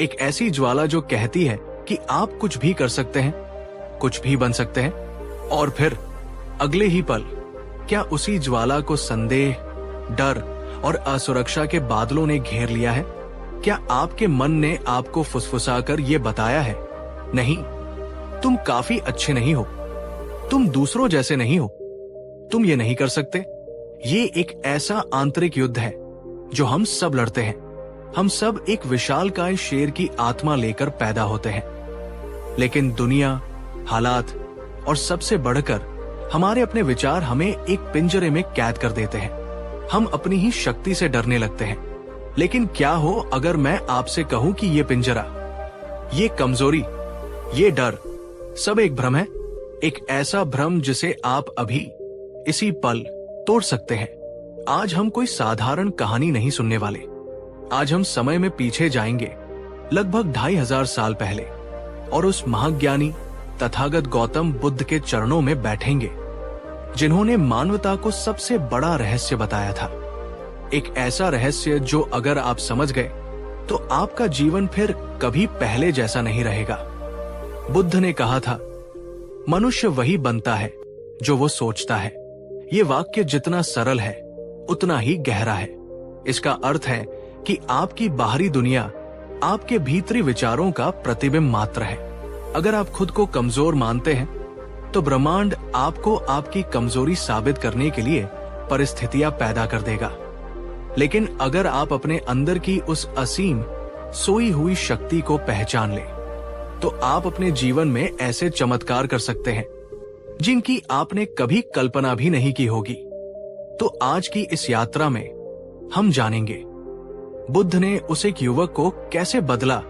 एक ऐसी ज्वाला जो कहती है कि आप कुछ भी कर सकते हैं, कुछ भी बन सकते हैं, और फिर अगले ही पल क्या उसी ज्वाला को संदेह, डर और असुरक्षा के बादलों ने घेर लिया है? क्या आपके मन ने आपको फुसफुसाकर ये बताया है, नहीं, तुम काफी अच्छे नहीं हो, तुम दूसरों जैसे नहीं हो, तुम ये नहीं कर सकते? ये एक ऐसा आंतरिक युद्ध है जो हम सब लड़ते हैं। हम सब एक विशालकाय शेर की आत्मा लेकर पैदा होते हैं, लेकिन दुनिया, हालात और सबसे बढ़कर हमारे अपने विचार हमें एक पिंजरे में कैद कर देते हैं। हम अपनी ही शक्ति से डरने लगते हैं। लेकिन क्या हो अगर मैं आपसे कहूं कि ये पिंजरा, ये कमजोरी, ये डर सब एक भ्रम है, एक ऐसा भ्रम जिसे आप अभी इसी पल तोड़ सकते हैं। आज हम कोई साधारण कहानी नहीं सुनने वाले। आज हम समय में पीछे जाएंगे, लगभग 2500 साल पहले, और उस महाज्ञानी तथागत गौतम बुद्ध के चरणों में बैठेंगे, जिन्होंने मानवता को सबसे बड़ा रहस्य बताया था। एक ऐसा रहस्य जो अगर आप समझ गए तो आपका जीवन फिर कभी पहले जैसा नहीं रहेगा। बुद्ध ने कहा था, मनुष्य वही बनता है जो वो सोचता है। ये वाक्य जितना सरल है उतना ही गहरा है। इसका अर्थ है कि आपकी बाहरी दुनिया आपके भीतरी विचारों का प्रतिबिंब मात्र है। अगर आप खुद को कमजोर मानते हैं तो ब्रह्मांड आपको आपकी कमजोरी साबित करने के लिए परिस्थितियां पैदा कर देगा। लेकिन अगर आप अपने अंदर की उस असीम सोई हुई शक्ति को पहचान ले, तो आप अपने जीवन में ऐसे चमत्कार कर सकते हैं जिनकी आपने कभी कल्पना भी नहीं की होगी। तो आज की इस यात्रा में हम जानेंगे बुद्ध ने उस एक युवक को कैसे बदला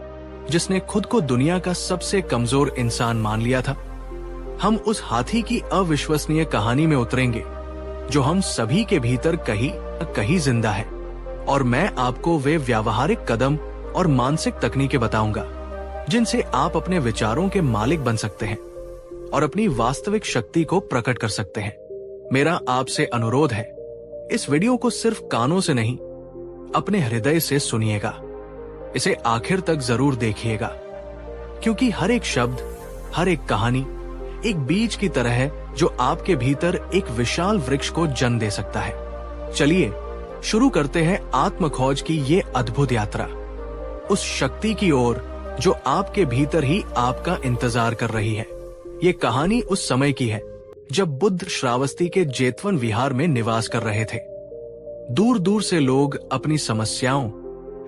जिसने खुद को दुनिया का सबसे कमजोर इंसान मान लिया था। हम उस हाथी की अविश्वसनीय कहानी में उतरेंगे जो हम सभी के भीतर कहीं न कहीं जिंदा है, और मैं आपको वे व्यावहारिक कदम और मानसिक तकनीकें बताऊंगा जिनसे आप अपने विचारों के मालिक बन सकते हैं और अपनी वास्तविक शक्ति को प्रकट कर सकते हैं। मेरा आपसे अनुरोध है, इस वीडियो को सिर्फ कानों से नहीं, अपने हृदय से सुनिएगा। इसे आखिर तक जरूर देखिएगा, क्योंकि हर एक शब्द, हर एक कहानी एक बीज की तरह है जो आपके भीतर एक विशाल वृक्ष को जन्म दे सकता है। चलिए शुरू करते हैं आत्मखोज की ये अद्भुत यात्रा, उस शक्ति की ओर जो आपके भीतर ही आपका इंतजार कर रही है। ये कहानी उस समय की है जब बुद्ध श्रावस्ती के जेतवन विहार में निवास कर रहे थे। दूर दूर से लोग अपनी समस्याओं,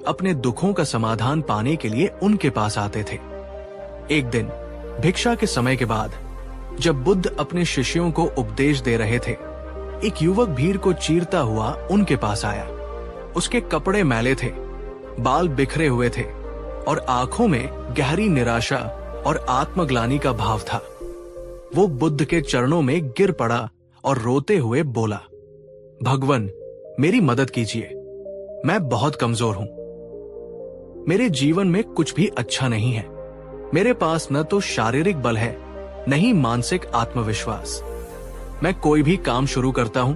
अपने दुखों का समाधान पाने के लिए उनके पास आते थे। एक दिन भिक्षा के समय के बाद जब बुद्ध अपने शिष्यों को उपदेश दे रहे थे, एक युवक भीड़ को चीरता हुआ उनके पास आया। उसके कपड़े मैले थे, बाल बिखरे हुए थे और आंखों में गहरी निराशा और आत्मग्लानि का भाव था। वो बुद्ध के चरणों में गिर पड़ा और रोते हुए बोला, भगवन, मेरी मदद कीजिए, मैं बहुत कमजोर हूं। मेरे जीवन में कुछ भी अच्छा नहीं है। मेरे पास न तो शारीरिक बल है, न ही मानसिक आत्मविश्वास। मैं कोई भी काम शुरू करता हूं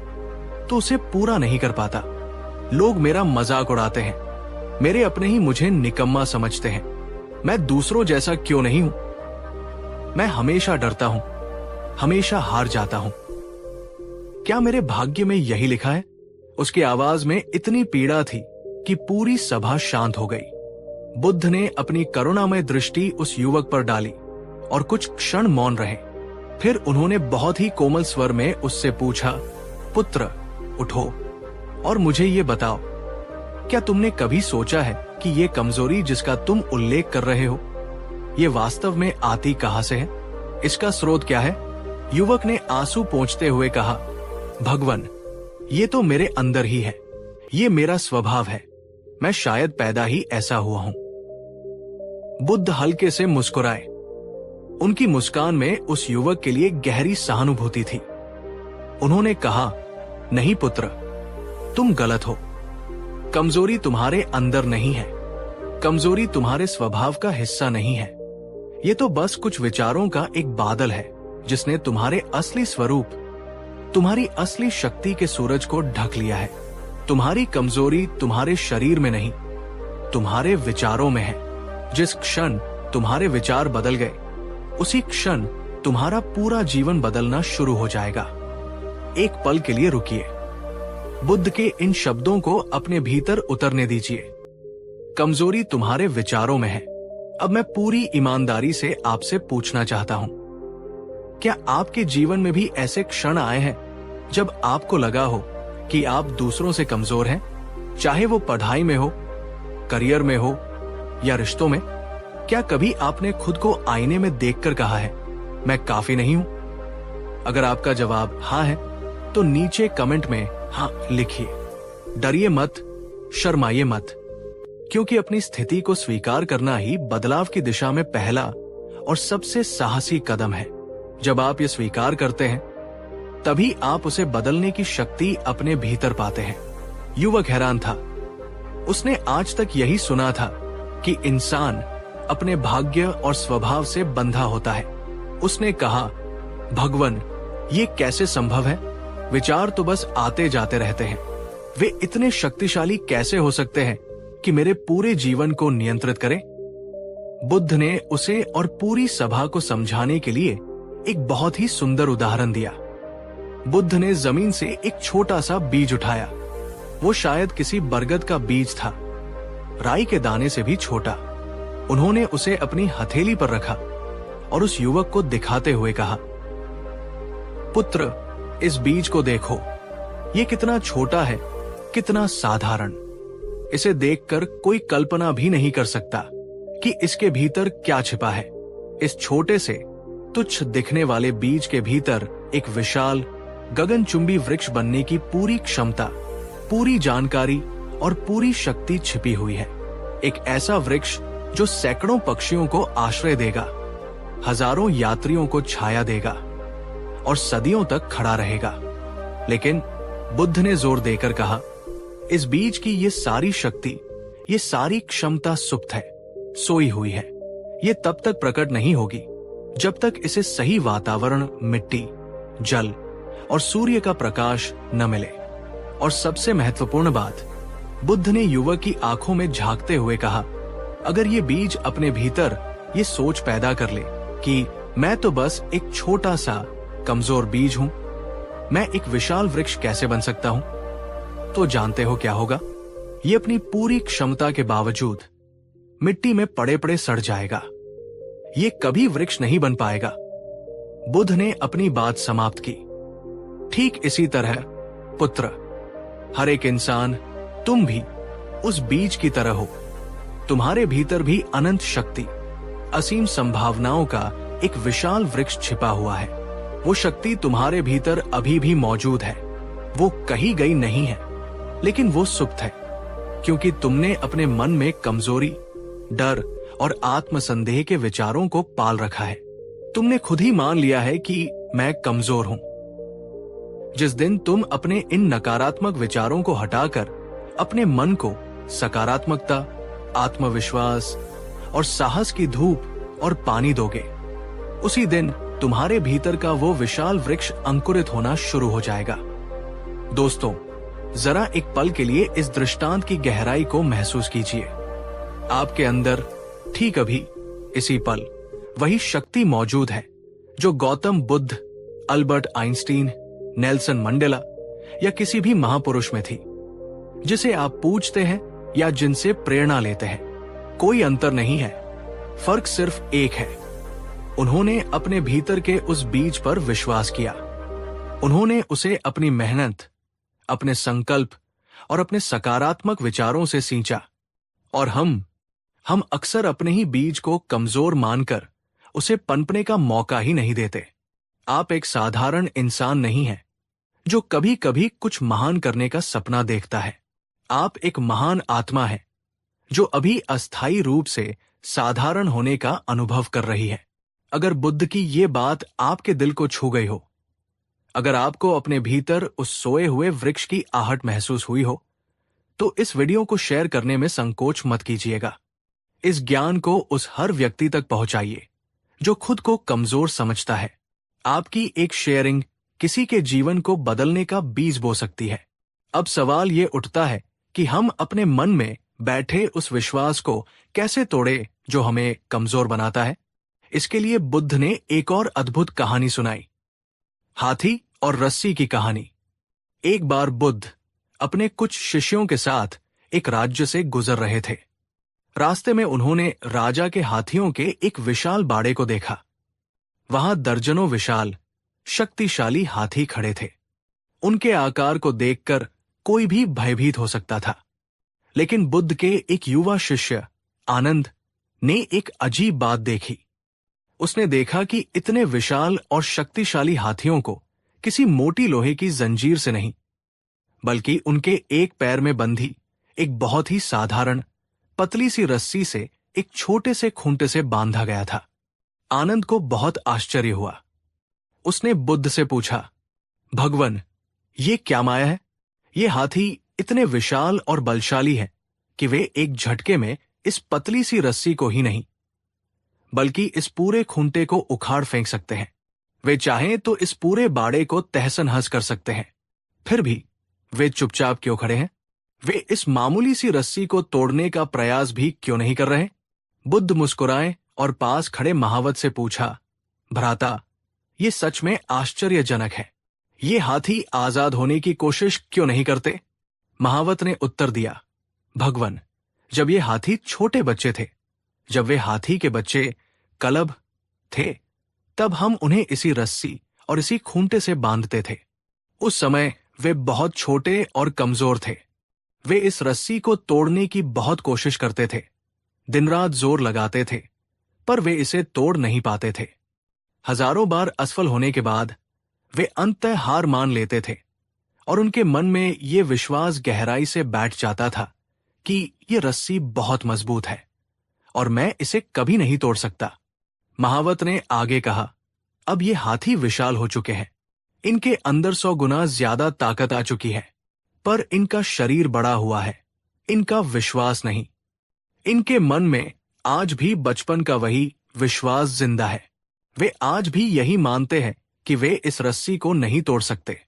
तो उसे पूरा नहीं कर पाता। लोग मेरा मजाक उड़ाते हैं, मेरे अपने ही मुझे निकम्मा समझते हैं। मैं दूसरों जैसा क्यों नहीं हूं? मैं हमेशा डरता हूं, हमेशा हार जाता हूं। क्या मेरे भाग्य में यही लिखा है? उसकी आवाज में इतनी पीड़ा थी कि पूरी सभा शांत हो गई। बुद्ध ने अपनी करुणामय दृष्टि उस युवक पर डाली और कुछ क्षण मौन रहे। फिर उन्होंने बहुत ही कोमल स्वर में उससे पूछा, पुत्र, उठो और मुझे ये बताओ, क्या तुमने कभी सोचा है कि ये कमजोरी जिसका तुम उल्लेख कर रहे हो, ये वास्तव में आती कहां से है? इसका स्रोत क्या है? युवक ने आंसू पोंछते हुए कहा, भगवन, ये तो मेरे अंदर ही है। ये मेरा स्वभाव है। मैं शायद पैदा ही ऐसा हुआ हूं। बुद्ध हल्के से मुस्कुराए। उनकी मुस्कान में उस युवक के लिए गहरी सहानुभूति थी। उन्होंने कहा, नहीं पुत्र, तुम गलत हो। कमजोरी तुम्हारे अंदर नहीं है। कमजोरी तुम्हारे स्वभाव का हिस्सा नहीं है। ये तो बस कुछ विचारों का एक बादल है जिसने तुम्हारे असली स्वरूप, तुम्हारी असली शक्ति के सूरज को ढक लिया है। तुम्हारी कमजोरी तुम्हारे शरीर में नहीं, तुम्हारे विचारों में है। जिस क्षण तुम्हारे विचार बदल गए, उसी क्षण तुम्हारा पूरा जीवन बदलना शुरू हो जाएगा। एक पल के लिए रुकिए। बुद्ध के इन शब्दों को अपने भीतर उतरने दीजिए। कमजोरी तुम्हारे विचारों में है। अब मैं पूरी ईमानदारी से आपसे पूछना चाहता हूं, क्या आपके जीवन में भी ऐसे क्षण आए हैं जब आपको लगा हो कि आप दूसरों से कमजोर हैं? चाहे वो पढ़ाई में हो, करियर में हो या रिश्तों में। क्या कभी आपने खुद को आईने में देखकर कहा है, मैं काफी नहीं हूं? अगर आपका जवाब हाँ है तो नीचे कमेंट में हाँ लिखिए। डरिए मत, शर्माइए मत, क्योंकि अपनी स्थिति को स्वीकार करना ही बदलाव की दिशा में पहला और सबसे साहसी कदम है। जब आप ये स्वीकार करते हैं, तभी आप उसे बदलने की शक्ति अपने भीतर पाते हैं। युवक हैरान था। उसने आज तक यही सुना था कि इंसान अपने भाग्य और स्वभाव से बंधा होता है। उसने कहा, भगवन, ये कैसे संभव है? विचार तो बस आते जाते रहते हैं। वे इतने शक्तिशाली कैसे हो सकते हैं कि मेरे पूरे जीवन को नियंत्रित करें? बुद्ध ने उसे और पूरी सभा को समझाने के लिए एक बहुत ही सुंदर उदाहरण दिया। बुद्ध ने जमीन से एक छोटा सा बीज उठाया। वो शायद किसी बरगद का बीज था, राई के दाने से भी छोटा। उन्होंने उसे अपनी हथेली पर रखा और उस युवक को दिखाते हुए कहा, पुत्र, इस बीज को देखो। ये कितना छोटा है, कितना साधारण। इसे देखकर कोई कल्पना भी नहीं कर सकता कि इसके भीतर क्या छिपा है। इस छोटे से तुच्छ दिखने वाले बीज के भीतर एक विशाल गगनचुंबी वृक्ष बनने की पूरी क्षमता, पूरी जानकारी और पूरी शक्ति छिपी हुई है। एक ऐसा वृक्ष जो सैकड़ों पक्षियों को आश्रय देगा, हजारों यात्रियों को छाया देगा और सदियों तक खड़ा रहेगा। लेकिन बुद्ध ने जोर देकर कहा, इस बीज की ये सारी शक्ति, ये सारी क्षमता सुप्त है, सोई हुई है। ये तब तक प्रकट नहीं होगी जब तक इसे सही वातावरण, मिट्टी, जल और सूर्य का प्रकाश न मिले। और सबसे महत्वपूर्ण बात, बुद्ध ने युवक की आंखों में झांकते हुए कहा, अगर ये बीज अपने भीतर ये सोच पैदा कर ले कि मैं तो बस एक छोटा सा कमजोर बीज हूं, मैं एक विशाल वृक्ष कैसे बन सकता हूं, तो जानते हो क्या होगा? ये अपनी पूरी क्षमता के बावजूद मिट्टी में पड़े पड़े सड़ जाएगा। ये कभी वृक्ष नहीं बन पाएगा। बुद्ध ने अपनी बात समाप्त की। ठीक इसी तरह पुत्र, हर एक इंसान, तुम भी उस बीज की तरह हो तुम्हारे भीतर भी अनंत शक्ति, असीम संभावनाओं का एक विशाल वृक्ष छिपा हुआ है। वो शक्ति तुम्हारे भीतर अभी भी मौजूद है। वो कहीं गई नहीं है, लेकिन वो सुप्त है, क्योंकि तुमने अपने मन में कमजोरी, डर और आत्मसंदेह के विचारों को पाल रखा है। तुमने खुद ही मान लिया है कि मैं कमजोर हूं। जिस दिन तुम अपने इन नकारात्मक विचारों को हटाकर अपने मन को सकारात्मकता, आत्मविश्वास और साहस की धूप और पानी दोगे, उसी दिन तुम्हारे भीतर का वो विशाल वृक्ष अंकुरित होना शुरू हो जाएगा। दोस्तों, जरा एक पल के लिए इस दृष्टांत की गहराई को महसूस कीजिए। आपके अंदर ठीक अभी इसी पल वही शक्ति मौजूद है जो Gautam Buddha, Albert Einstein, Nelson Mandela या किसी भी महापुरुष में थी, जिसे आप पूजते हैं या जिनसे प्रेरणा लेते हैं। कोई अंतर नहीं है, फर्क सिर्फ एक है। उन्होंने अपने भीतर के उस बीज पर विश्वास किया। उन्होंने उसे अपनी मेहनत, अपने संकल्प और अपने सकारात्मक विचारों से सींचा। और हम अक्सर अपने ही बीज को कमजोर मानकर उसे पनपने का मौका ही नहीं देते। आप एक साधारण इंसान नहीं हैं जो कभी कभी कुछ महान करने का सपना देखता है। आप एक महान आत्मा है जो अभी अस्थायी रूप से साधारण होने का अनुभव कर रही है। अगर बुद्ध की ये बात आपके दिल को छू गई हो, अगर आपको अपने भीतर उस सोए हुए वृक्ष की आहट महसूस हुई हो, तो इस वीडियो को शेयर करने में संकोच मत कीजिएगा। इस ज्ञान को उस हर व्यक्ति तक पहुंचाइए जो खुद को कमजोर समझता है। आपकी एक शेयरिंग किसी के जीवन को बदलने का बीज बो सकती है। अब सवाल ये उठता है कि हम अपने मन में बैठे उस विश्वास को कैसे तोड़े जो हमें कमजोर बनाता है। इसके लिए बुद्ध ने एक और अद्भुत कहानी सुनाई, हाथी और रस्सी की कहानी। एक बार बुद्ध अपने कुछ शिष्यों के साथ एक राज्य से गुजर रहे थे। रास्ते में उन्होंने राजा के हाथियों के एक विशाल बाड़े को देखा। वहां दर्जनों विशाल, शक्तिशाली हाथी खड़े थे। उनके आकार को देखकर कोई भी भयभीत हो सकता था, लेकिन बुद्ध के एक युवा शिष्य आनंद ने एक अजीब बात देखी। उसने देखा कि इतने विशाल और शक्तिशाली हाथियों को किसी मोटी लोहे की जंजीर से नहीं, बल्कि उनके एक पैर में बंधी एक बहुत ही साधारण पतली सी रस्सी से एक छोटे से खूंटे से बांधा गया था। आनंद को बहुत आश्चर्य हुआ। उसने बुद्ध से पूछा, भगवन, ये क्या माया है? ये हाथी इतने विशाल और बलशाली है कि वे एक झटके में इस पतली सी रस्सी को ही नहीं, बल्कि इस पूरे खूंटे को उखाड़ फेंक सकते हैं। वे चाहें तो इस पूरे बाड़े को तहस-नहस कर सकते हैं। फिर भी वे चुपचाप क्यों खड़े हैं? वे इस मामूली सी रस्सी को तोड़ने का प्रयास भी क्यों नहीं कर रहे? बुद्ध मुस्कुराए और पास खड़े महावत से पूछा, भ्राता, ये सच में आश्चर्यजनक है। ये हाथी आजाद होने की कोशिश क्यों नहीं करते? महावत ने उत्तर दिया, भगवन, जब ये हाथी छोटे बच्चे थे, जब वे हाथी के बच्चे कलब थे, तब हम उन्हें इसी रस्सी और इसी खूंटे से बांधते थे। उस समय वे बहुत छोटे और कमजोर थे। वे इस रस्सी को तोड़ने की बहुत कोशिश करते थे, दिन रात जोर लगाते थे, पर वे इसे तोड़ नहीं पाते थे। हजारों बार असफल होने के बाद वे अंततः हार मान लेते थे और उनके मन में ये विश्वास गहराई से बैठ जाता था कि ये रस्सी बहुत मजबूत है और मैं इसे कभी नहीं तोड़ सकता। महावत ने आगे कहा, अब ये हाथी विशाल हो चुके हैं, इनके अंदर 100 गुना ज्यादा ताकत आ चुकी है, पर इनका शरीर बड़ा हुआ है, इनका विश्वास नहीं। इनके मन में आज भी बचपन का वही विश्वास जिंदा है। वे आज भी यही मानते हैं कि वे इस रस्सी को नहीं तोड़ सकते,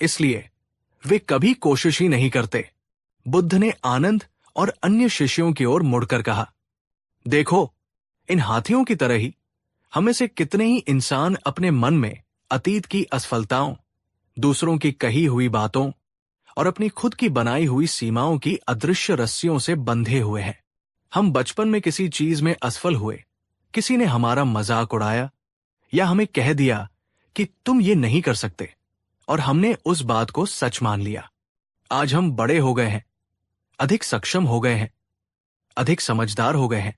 इसलिए वे कभी कोशिश ही नहीं करते। बुद्ध ने आनंद और अन्य शिष्यों की ओर मुड़कर कहा, देखो, इन हाथियों की तरह ही हमें से कितने ही इंसान अपने मन में अतीत की असफलताओं, दूसरों की कही हुई बातों और अपनी खुद की बनाई हुई सीमाओं की अदृश्य रस्सियों से बंधे हुए हैं। हम बचपन में किसी चीज में असफल हुए, किसी ने हमारा मजाक उड़ाया या हमें कह दिया कि तुम ये नहीं कर सकते, और हमने उस बात को सच मान लिया। आज हम बड़े हो गए हैं, अधिक सक्षम हो गए हैं, अधिक समझदार हो गए हैं,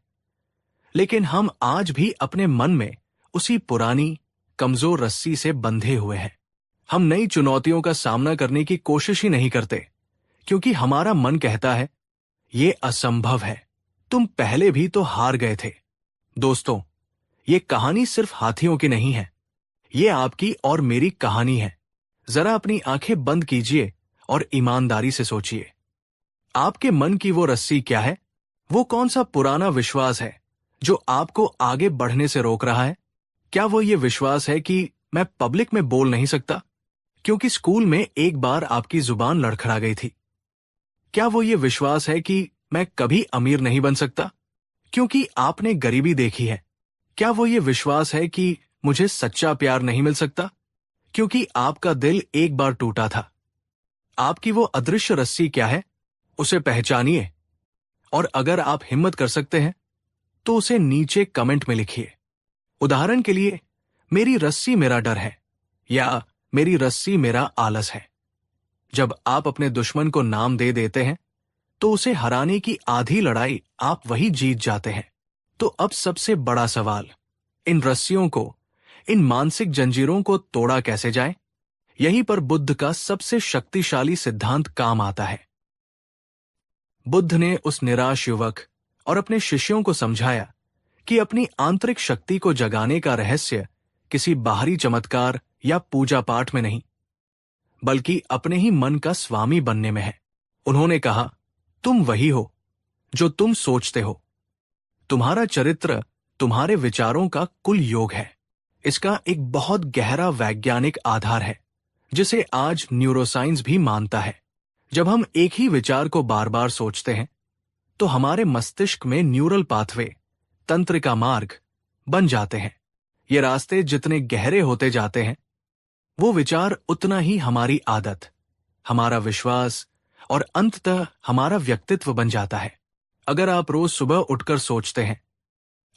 लेकिन हम आज भी अपने मन में उसी पुरानी कमजोर रस्सी से बंधे हुए हैं। हम नई चुनौतियों का सामना करने की कोशिश ही नहीं करते, क्योंकि हमारा मन कहता है ये असंभव है, तुम पहले भी तो हार गए थे। दोस्तों, ये कहानी सिर्फ हाथियों की नहीं है, ये आपकी और मेरी कहानी है। जरा अपनी आंखें बंद कीजिए और ईमानदारी से सोचिए, आपके मन की वो रस्सी क्या है? वो कौन सा पुराना विश्वास है जो आपको आगे बढ़ने से रोक रहा है? क्या वो ये विश्वास है कि मैं पब्लिक में बोल नहीं सकता क्योंकि स्कूल में एक बार आपकी जुबान लड़खड़ा गई थी? क्या वो ये विश्वास है कि मैं कभी अमीर नहीं बन सकता क्योंकि आपने गरीबी देखी है? क्या वो ये विश्वास है कि मुझे सच्चा प्यार नहीं मिल सकता क्योंकि आपका दिल एक बार टूटा था? आपकी वो अदृश्य रस्सी क्या है? उसे पहचानिए, और अगर आप हिम्मत कर सकते हैं तो उसे नीचे कमेंट में लिखिए। उदाहरण के लिए, मेरी रस्सी मेरा डर है, या मेरी रस्सी मेरा आलस है। जब आप अपने दुश्मन को नाम दे देते हैं तो उसे हराने की आधी लड़ाई आप वही जीत जाते हैं। तो अब सबसे बड़ा सवाल, इन रस्सियों को, इन मानसिक जंजीरों को तोड़ा कैसे जाए? यहीं पर बुद्ध का सबसे शक्तिशाली सिद्धांत काम आता है। बुद्ध ने उस निराश युवक और अपने शिष्यों को समझाया कि अपनी आंतरिक शक्ति को जगाने का रहस्य किसी बाहरी चमत्कार या पूजा पाठ में नहीं, बल्कि अपने ही मन का स्वामी बनने में है। उन्होंने कहा, तुम वही हो जो तुम सोचते हो। तुम्हारा चरित्र तुम्हारे विचारों का कुल योग है। इसका एक बहुत गहरा वैज्ञानिक आधार है, जिसे आज न्यूरोसाइंस भी मानता है। जब हम एक ही विचार को बार बार सोचते हैं तो हमारे मस्तिष्क में न्यूरल पाथवे, तंत्रिका मार्ग बन जाते हैं। ये रास्ते जितने गहरे होते जाते हैं, वो विचार उतना ही हमारी आदत, हमारा विश्वास और अंततः हमारा व्यक्तित्व बन जाता है। अगर आप रोज सुबह उठकर सोचते हैं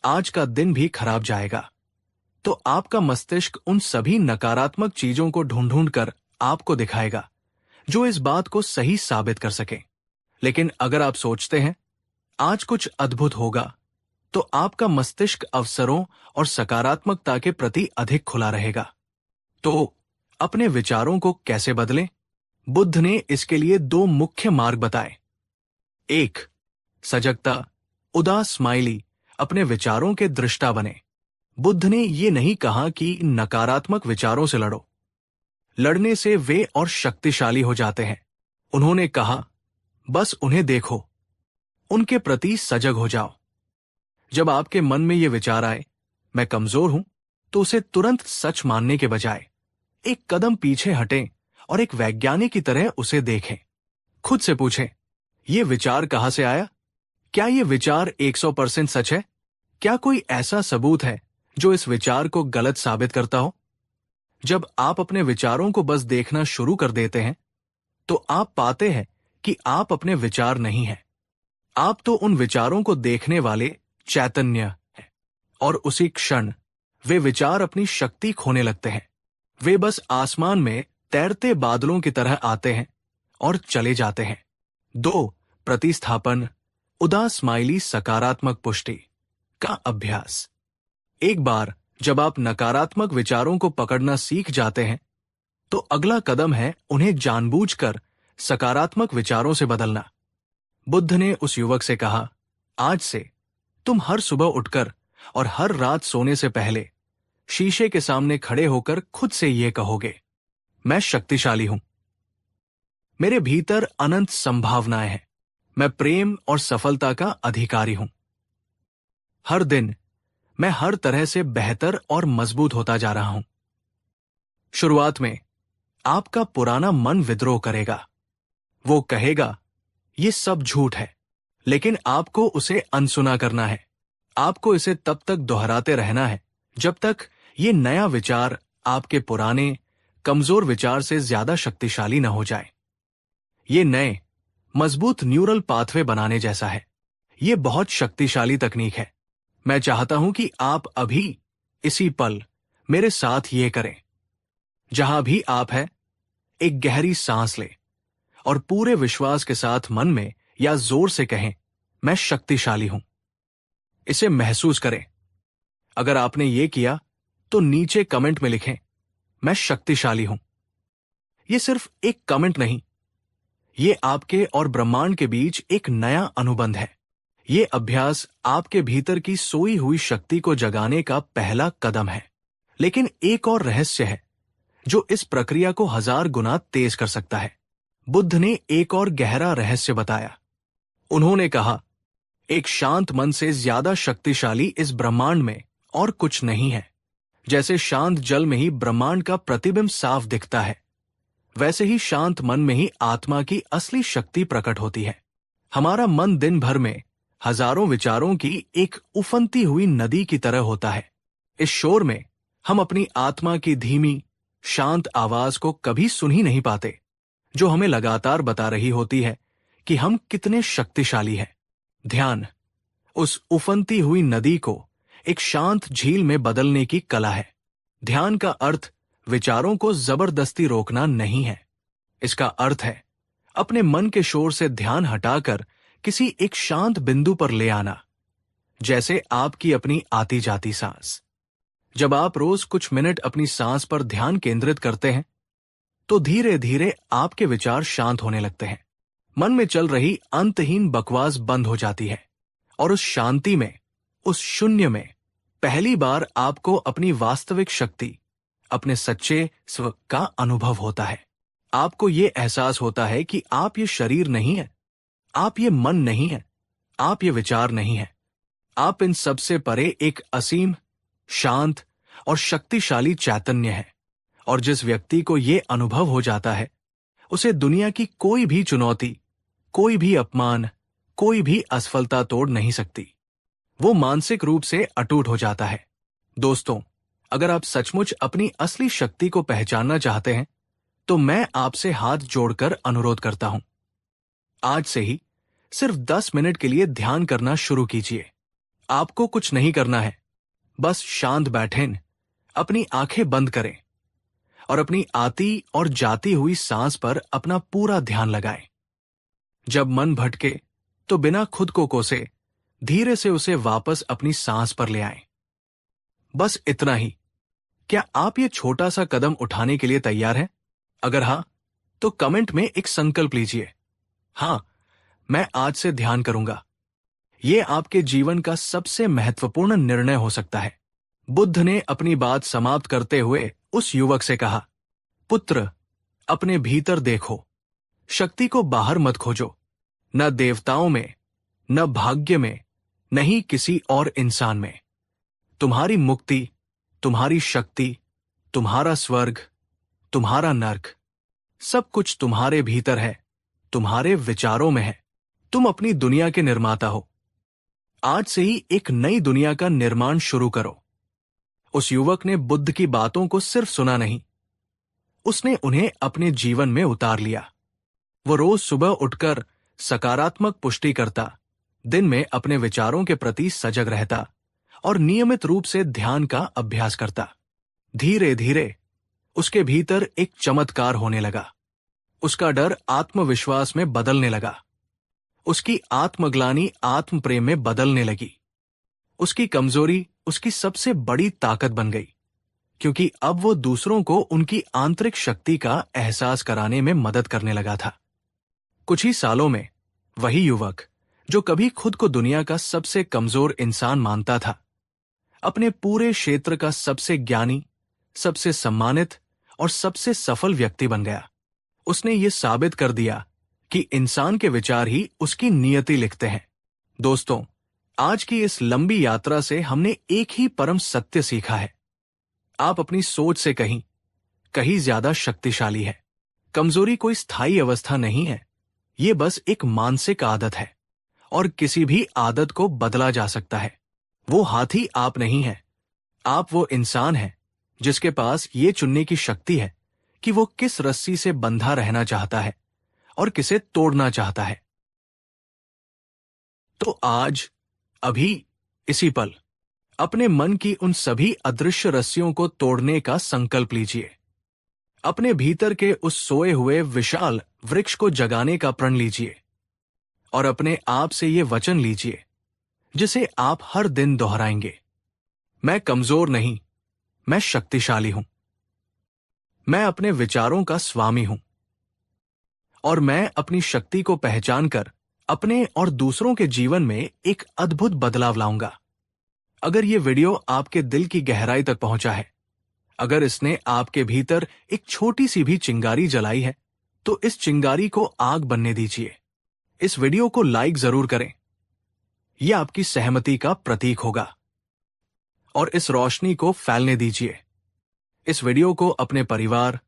आज का दिन भी खराब जाएगा, तो आपका मस्तिष्क उन सभी नकारात्मक चीजों को ढूंढ ढूंढ कर आपको दिखाएगा जो इस बात को सही साबित कर सके। लेकिन अगर आप सोचते हैं आज कुछ अद्भुत होगा, तो आपका मस्तिष्क अवसरों और सकारात्मकता के प्रति अधिक खुला रहेगा। तो अपने विचारों को कैसे बदलें? बुद्ध ने इसके लिए दो मुख्य मार्ग बताए। एक, सजगता, उदास स्माइली अपने विचारों के दृष्टा बने। बुद्ध ने ये नहीं कहा कि नकारात्मक विचारों से लड़ो, लड़ने से वे और शक्तिशाली हो जाते हैं। उन्होंने कहा, बस उन्हें देखो, उनके प्रति सजग हो जाओ। जब आपके मन में ये विचार आए, मैं कमजोर हूं, तो उसे तुरंत सच मानने के बजाय एक कदम पीछे हटें और एक वैज्ञानिक की तरह उसे देखें। खुद से पूछें, ये विचार कहां से आया? क्या ये विचार 100% सच है? क्या कोई ऐसा सबूत है जो इस विचार को गलत साबित करता हो? जब आप अपने विचारों को बस देखना शुरू कर देते हैं, तो आप पाते हैं कि आप अपने विचार नहीं हैं। आप तो उन विचारों को देखने वाले चैतन्य हैं। और उसी क्षण वे विचार अपनी शक्ति खोने लगते हैं। वे बस आसमान में तैरते बादलों की तरह आते हैं और चले जाते हैं। 2, प्रतिस्थापन, उदास स्माइली सकारात्मक पुष्टि का अभ्यास। एक बार जब आप नकारात्मक विचारों को पकड़ना सीख जाते हैं, तो अगला कदम है उन्हें जानबूझकर सकारात्मक विचारों से बदलना। बुद्ध ने उस युवक से कहा, आज से तुम हर सुबह उठकर और हर रात सोने से पहले शीशे के सामने खड़े होकर खुद से ये कहोगे, मैं शक्तिशाली हूं, मेरे भीतर अनंत संभावनाएं हैं, मैं प्रेम और सफलता का अधिकारी हूं। हर दिन मैं हर तरह से बेहतर और मजबूत होता जा रहा हूं। शुरुआत में आपका पुराना मन विद्रोह करेगा। वो कहेगा, ये सब झूठ है, लेकिन आपको उसे अनसुना करना है। आपको इसे तब तक दोहराते रहना है जब तक ये नया विचार आपके पुराने कमजोर विचार से ज्यादा शक्तिशाली न हो जाए। ये नए मजबूत न्यूरल पाथवे बनाने जैसा है। ये बहुत शक्तिशाली तकनीक है। मैं चाहता हूं कि आप अभी इसी पल मेरे साथ ये करें। जहां भी आप हैं, एक गहरी सांस लें और पूरे विश्वास के साथ मन में या जोर से कहें, मैं शक्तिशाली हूं। इसे महसूस करें। अगर आपने ये किया तो नीचे कमेंट में लिखें, मैं शक्तिशाली हूं। ये सिर्फ एक कमेंट नहीं, ये आपके और ब्रह्मांड के बीच एक नया अनुबंध है। ये अभ्यास आपके भीतर की सोई हुई शक्ति को जगाने का पहला कदम है। लेकिन एक और रहस्य है जो इस प्रक्रिया को 1000 गुना तेज कर सकता है। बुद्ध ने एक और गहरा रहस्य बताया। उन्होंने कहा, एक शांत मन से ज्यादा शक्तिशाली इस ब्रह्मांड में और कुछ नहीं है। जैसे शांत जल में ही ब्रह्मांड का प्रतिबिंब साफ दिखता है, वैसे ही शांत मन में ही आत्मा की असली शक्ति प्रकट होती है। हमारा मन दिन भर में हजारों विचारों की एक उफनती हुई नदी की तरह होता है। इस शोर में हम अपनी आत्मा की धीमी, शांत आवाज को कभी सुन ही नहीं पाते, जो हमें लगातार बता रही होती है कि हम कितने शक्तिशाली हैं। ध्यान उस उफनती हुई नदी को एक शांत झील में बदलने की कला है। ध्यान का अर्थ विचारों को जबरदस्ती रोकना नहीं है। इसका अर्थ है अपने मन के शोर से ध्यान हटाकर किसी एक शांत बिंदु पर ले आना, जैसे आपकी अपनी आती जाती सांस। जब आप रोज कुछ मिनट अपनी सांस पर ध्यान केंद्रित करते हैं, तो धीरे धीरे आपके विचार शांत होने लगते हैं। मन में चल रही अंतहीन बकवास बंद हो जाती है और उस शांति में, उस शून्य में पहली बार आपको अपनी वास्तविक शक्ति, अपने सच्चे स्व का अनुभव होता है। आपको ये एहसास होता है कि आप ये शरीर नहीं है, आप ये मन नहीं है, आप ये विचार नहीं है। आप इन सबसे परे एक असीम, शांत और शक्तिशाली चैतन्य है। और जिस व्यक्ति को ये अनुभव हो जाता है, उसे दुनिया की कोई भी चुनौती, कोई भी अपमान, कोई भी असफलता तोड़ नहीं सकती। वो मानसिक रूप से अटूट हो जाता है। दोस्तों, अगर आप सचमुच अपनी असली शक्ति को पहचानना चाहते हैं, तो मैं आपसे हाथ जोड़कर अनुरोध करता हूं, आज से ही सिर्फ 10 मिनट के लिए ध्यान करना शुरू कीजिए। आपको कुछ नहीं करना है, बस शांत बैठें, अपनी आंखें बंद करें और अपनी आती और जाती हुई सांस पर अपना पूरा ध्यान लगाएं। जब मन भटके तो बिना खुद को कोसे धीरे से उसे वापस अपनी सांस पर ले आएं। बस इतना ही। क्या आप ये छोटा सा कदम उठाने के लिए तैयार हैं? अगर हां, तो कमेंट में एक संकल्प लीजिए, हां, मैं आज से ध्यान करूंगा। ये आपके जीवन का सबसे महत्वपूर्ण निर्णय हो सकता है। बुद्ध ने अपनी बात समाप्त करते हुए उस युवक से कहा, पुत्र, अपने भीतर देखो, शक्ति को बाहर मत खोजो, न देवताओं में, न भाग्य में, न ही किसी और इंसान में। तुम्हारी मुक्ति, तुम्हारी शक्ति, तुम्हारा स्वर्ग, तुम्हारा नर्क, सब कुछ तुम्हारे भीतर है, तुम्हारे विचारों में है। तुम अपनी दुनिया के निर्माता हो। आज से ही एक नई दुनिया का निर्माण शुरू करो। उस युवक ने बुद्ध की बातों को सिर्फ सुना नहीं, उसने उन्हें अपने जीवन में उतार लिया। वो रोज सुबह उठकर सकारात्मक पुष्टि करता, दिन में अपने विचारों के प्रति सजग रहता और नियमित रूप से ध्यान का अभ्यास करता। धीरे धीरे उसके भीतर एक चमत्कार होने लगा। उसका डर आत्मविश्वास में बदलने लगा, उसकी आत्मग्लानि आत्म प्रेम में बदलने लगी। उसकी कमजोरी उसकी सबसे बड़ी ताकत बन गई, क्योंकि अब वो दूसरों को उनकी आंतरिक शक्ति का एहसास कराने में मदद करने लगा था। कुछ ही सालों में वही युवक, जो कभी खुद को दुनिया का सबसे कमजोर इंसान मानता था, अपने पूरे क्षेत्र का सबसे ज्ञानी, सबसे सम्मानित और सबसे सफल व्यक्ति बन गया। उसने ये साबित कर दिया कि इंसान के विचार ही उसकी नियति लिखते हैं। दोस्तों, आज की इस लंबी यात्रा से हमने एक ही परम सत्य सीखा है, आप अपनी सोच से कहीं ज्यादा शक्तिशाली है। कमजोरी कोई स्थायी अवस्था नहीं है, ये बस एक मानसिक आदत है और किसी भी आदत को बदला जा सकता है। वो हाथी आप नहीं है, आप वो इंसान हैं जिसके पास ये चुनने की शक्ति है कि वो किस रस्सी से बंधा रहना चाहता है और किसे तोड़ना चाहता है। तो आज, अभी, इसी पल अपने मन की उन सभी अदृश्य रस्सियों को तोड़ने का संकल्प लीजिए। अपने भीतर के उस सोए हुए विशाल वृक्ष को जगाने का प्रण लीजिए और अपने आप से ये वचन लीजिए जिसे आप हर दिन दोहराएंगे। मैं कमजोर नहीं, मैं शक्तिशाली हूं। मैं अपने विचारों का स्वामी हूं और मैं अपनी शक्ति को पहचानकर अपने और दूसरों के जीवन में एक अद्भुत बदलाव लाऊंगा। अगर ये वीडियो आपके दिल की गहराई तक पहुंचा है, अगर इसने आपके भीतर एक छोटी सी भी चिंगारी जलाई है, तो इस चिंगारी को आग बनने दीजिए। इस वीडियो को लाइक जरूर करें। यह आपकी सहमति का प्रतीक होगा और इस रोशनी को फैलने दीजिए। इस वीडियो को अपने परिवार,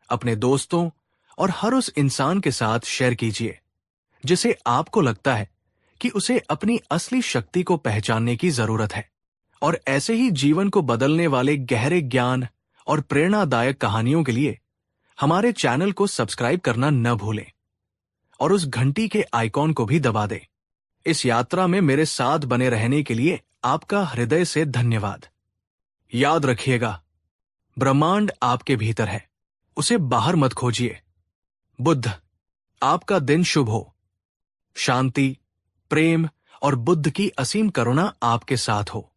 अपने दोस्तों और हर उस इंसान के साथ शेयर कीजिए जिसे आपको लगता है कि उसे अपनी असली शक्ति को पहचानने की जरूरत है। और ऐसे ही जीवन को बदलने वाले गहरे ज्ञान और प्रेरणादायक कहानियों के लिए हमारे चैनल को सब्सक्राइब करना न भूलें और उस घंटी के आइकॉन को भी दबा दें। इस यात्रा में मेरे साथ बने रहने के लिए आपका हृदय से धन्यवाद। याद रखिएगा, ब्रह्मांड आपके भीतर है, उसे बाहर मत खोजिए। बुद्ध, आपका दिन शुभ हो। शांति, प्रेम और बुद्ध की असीम करुणा आपके साथ हो।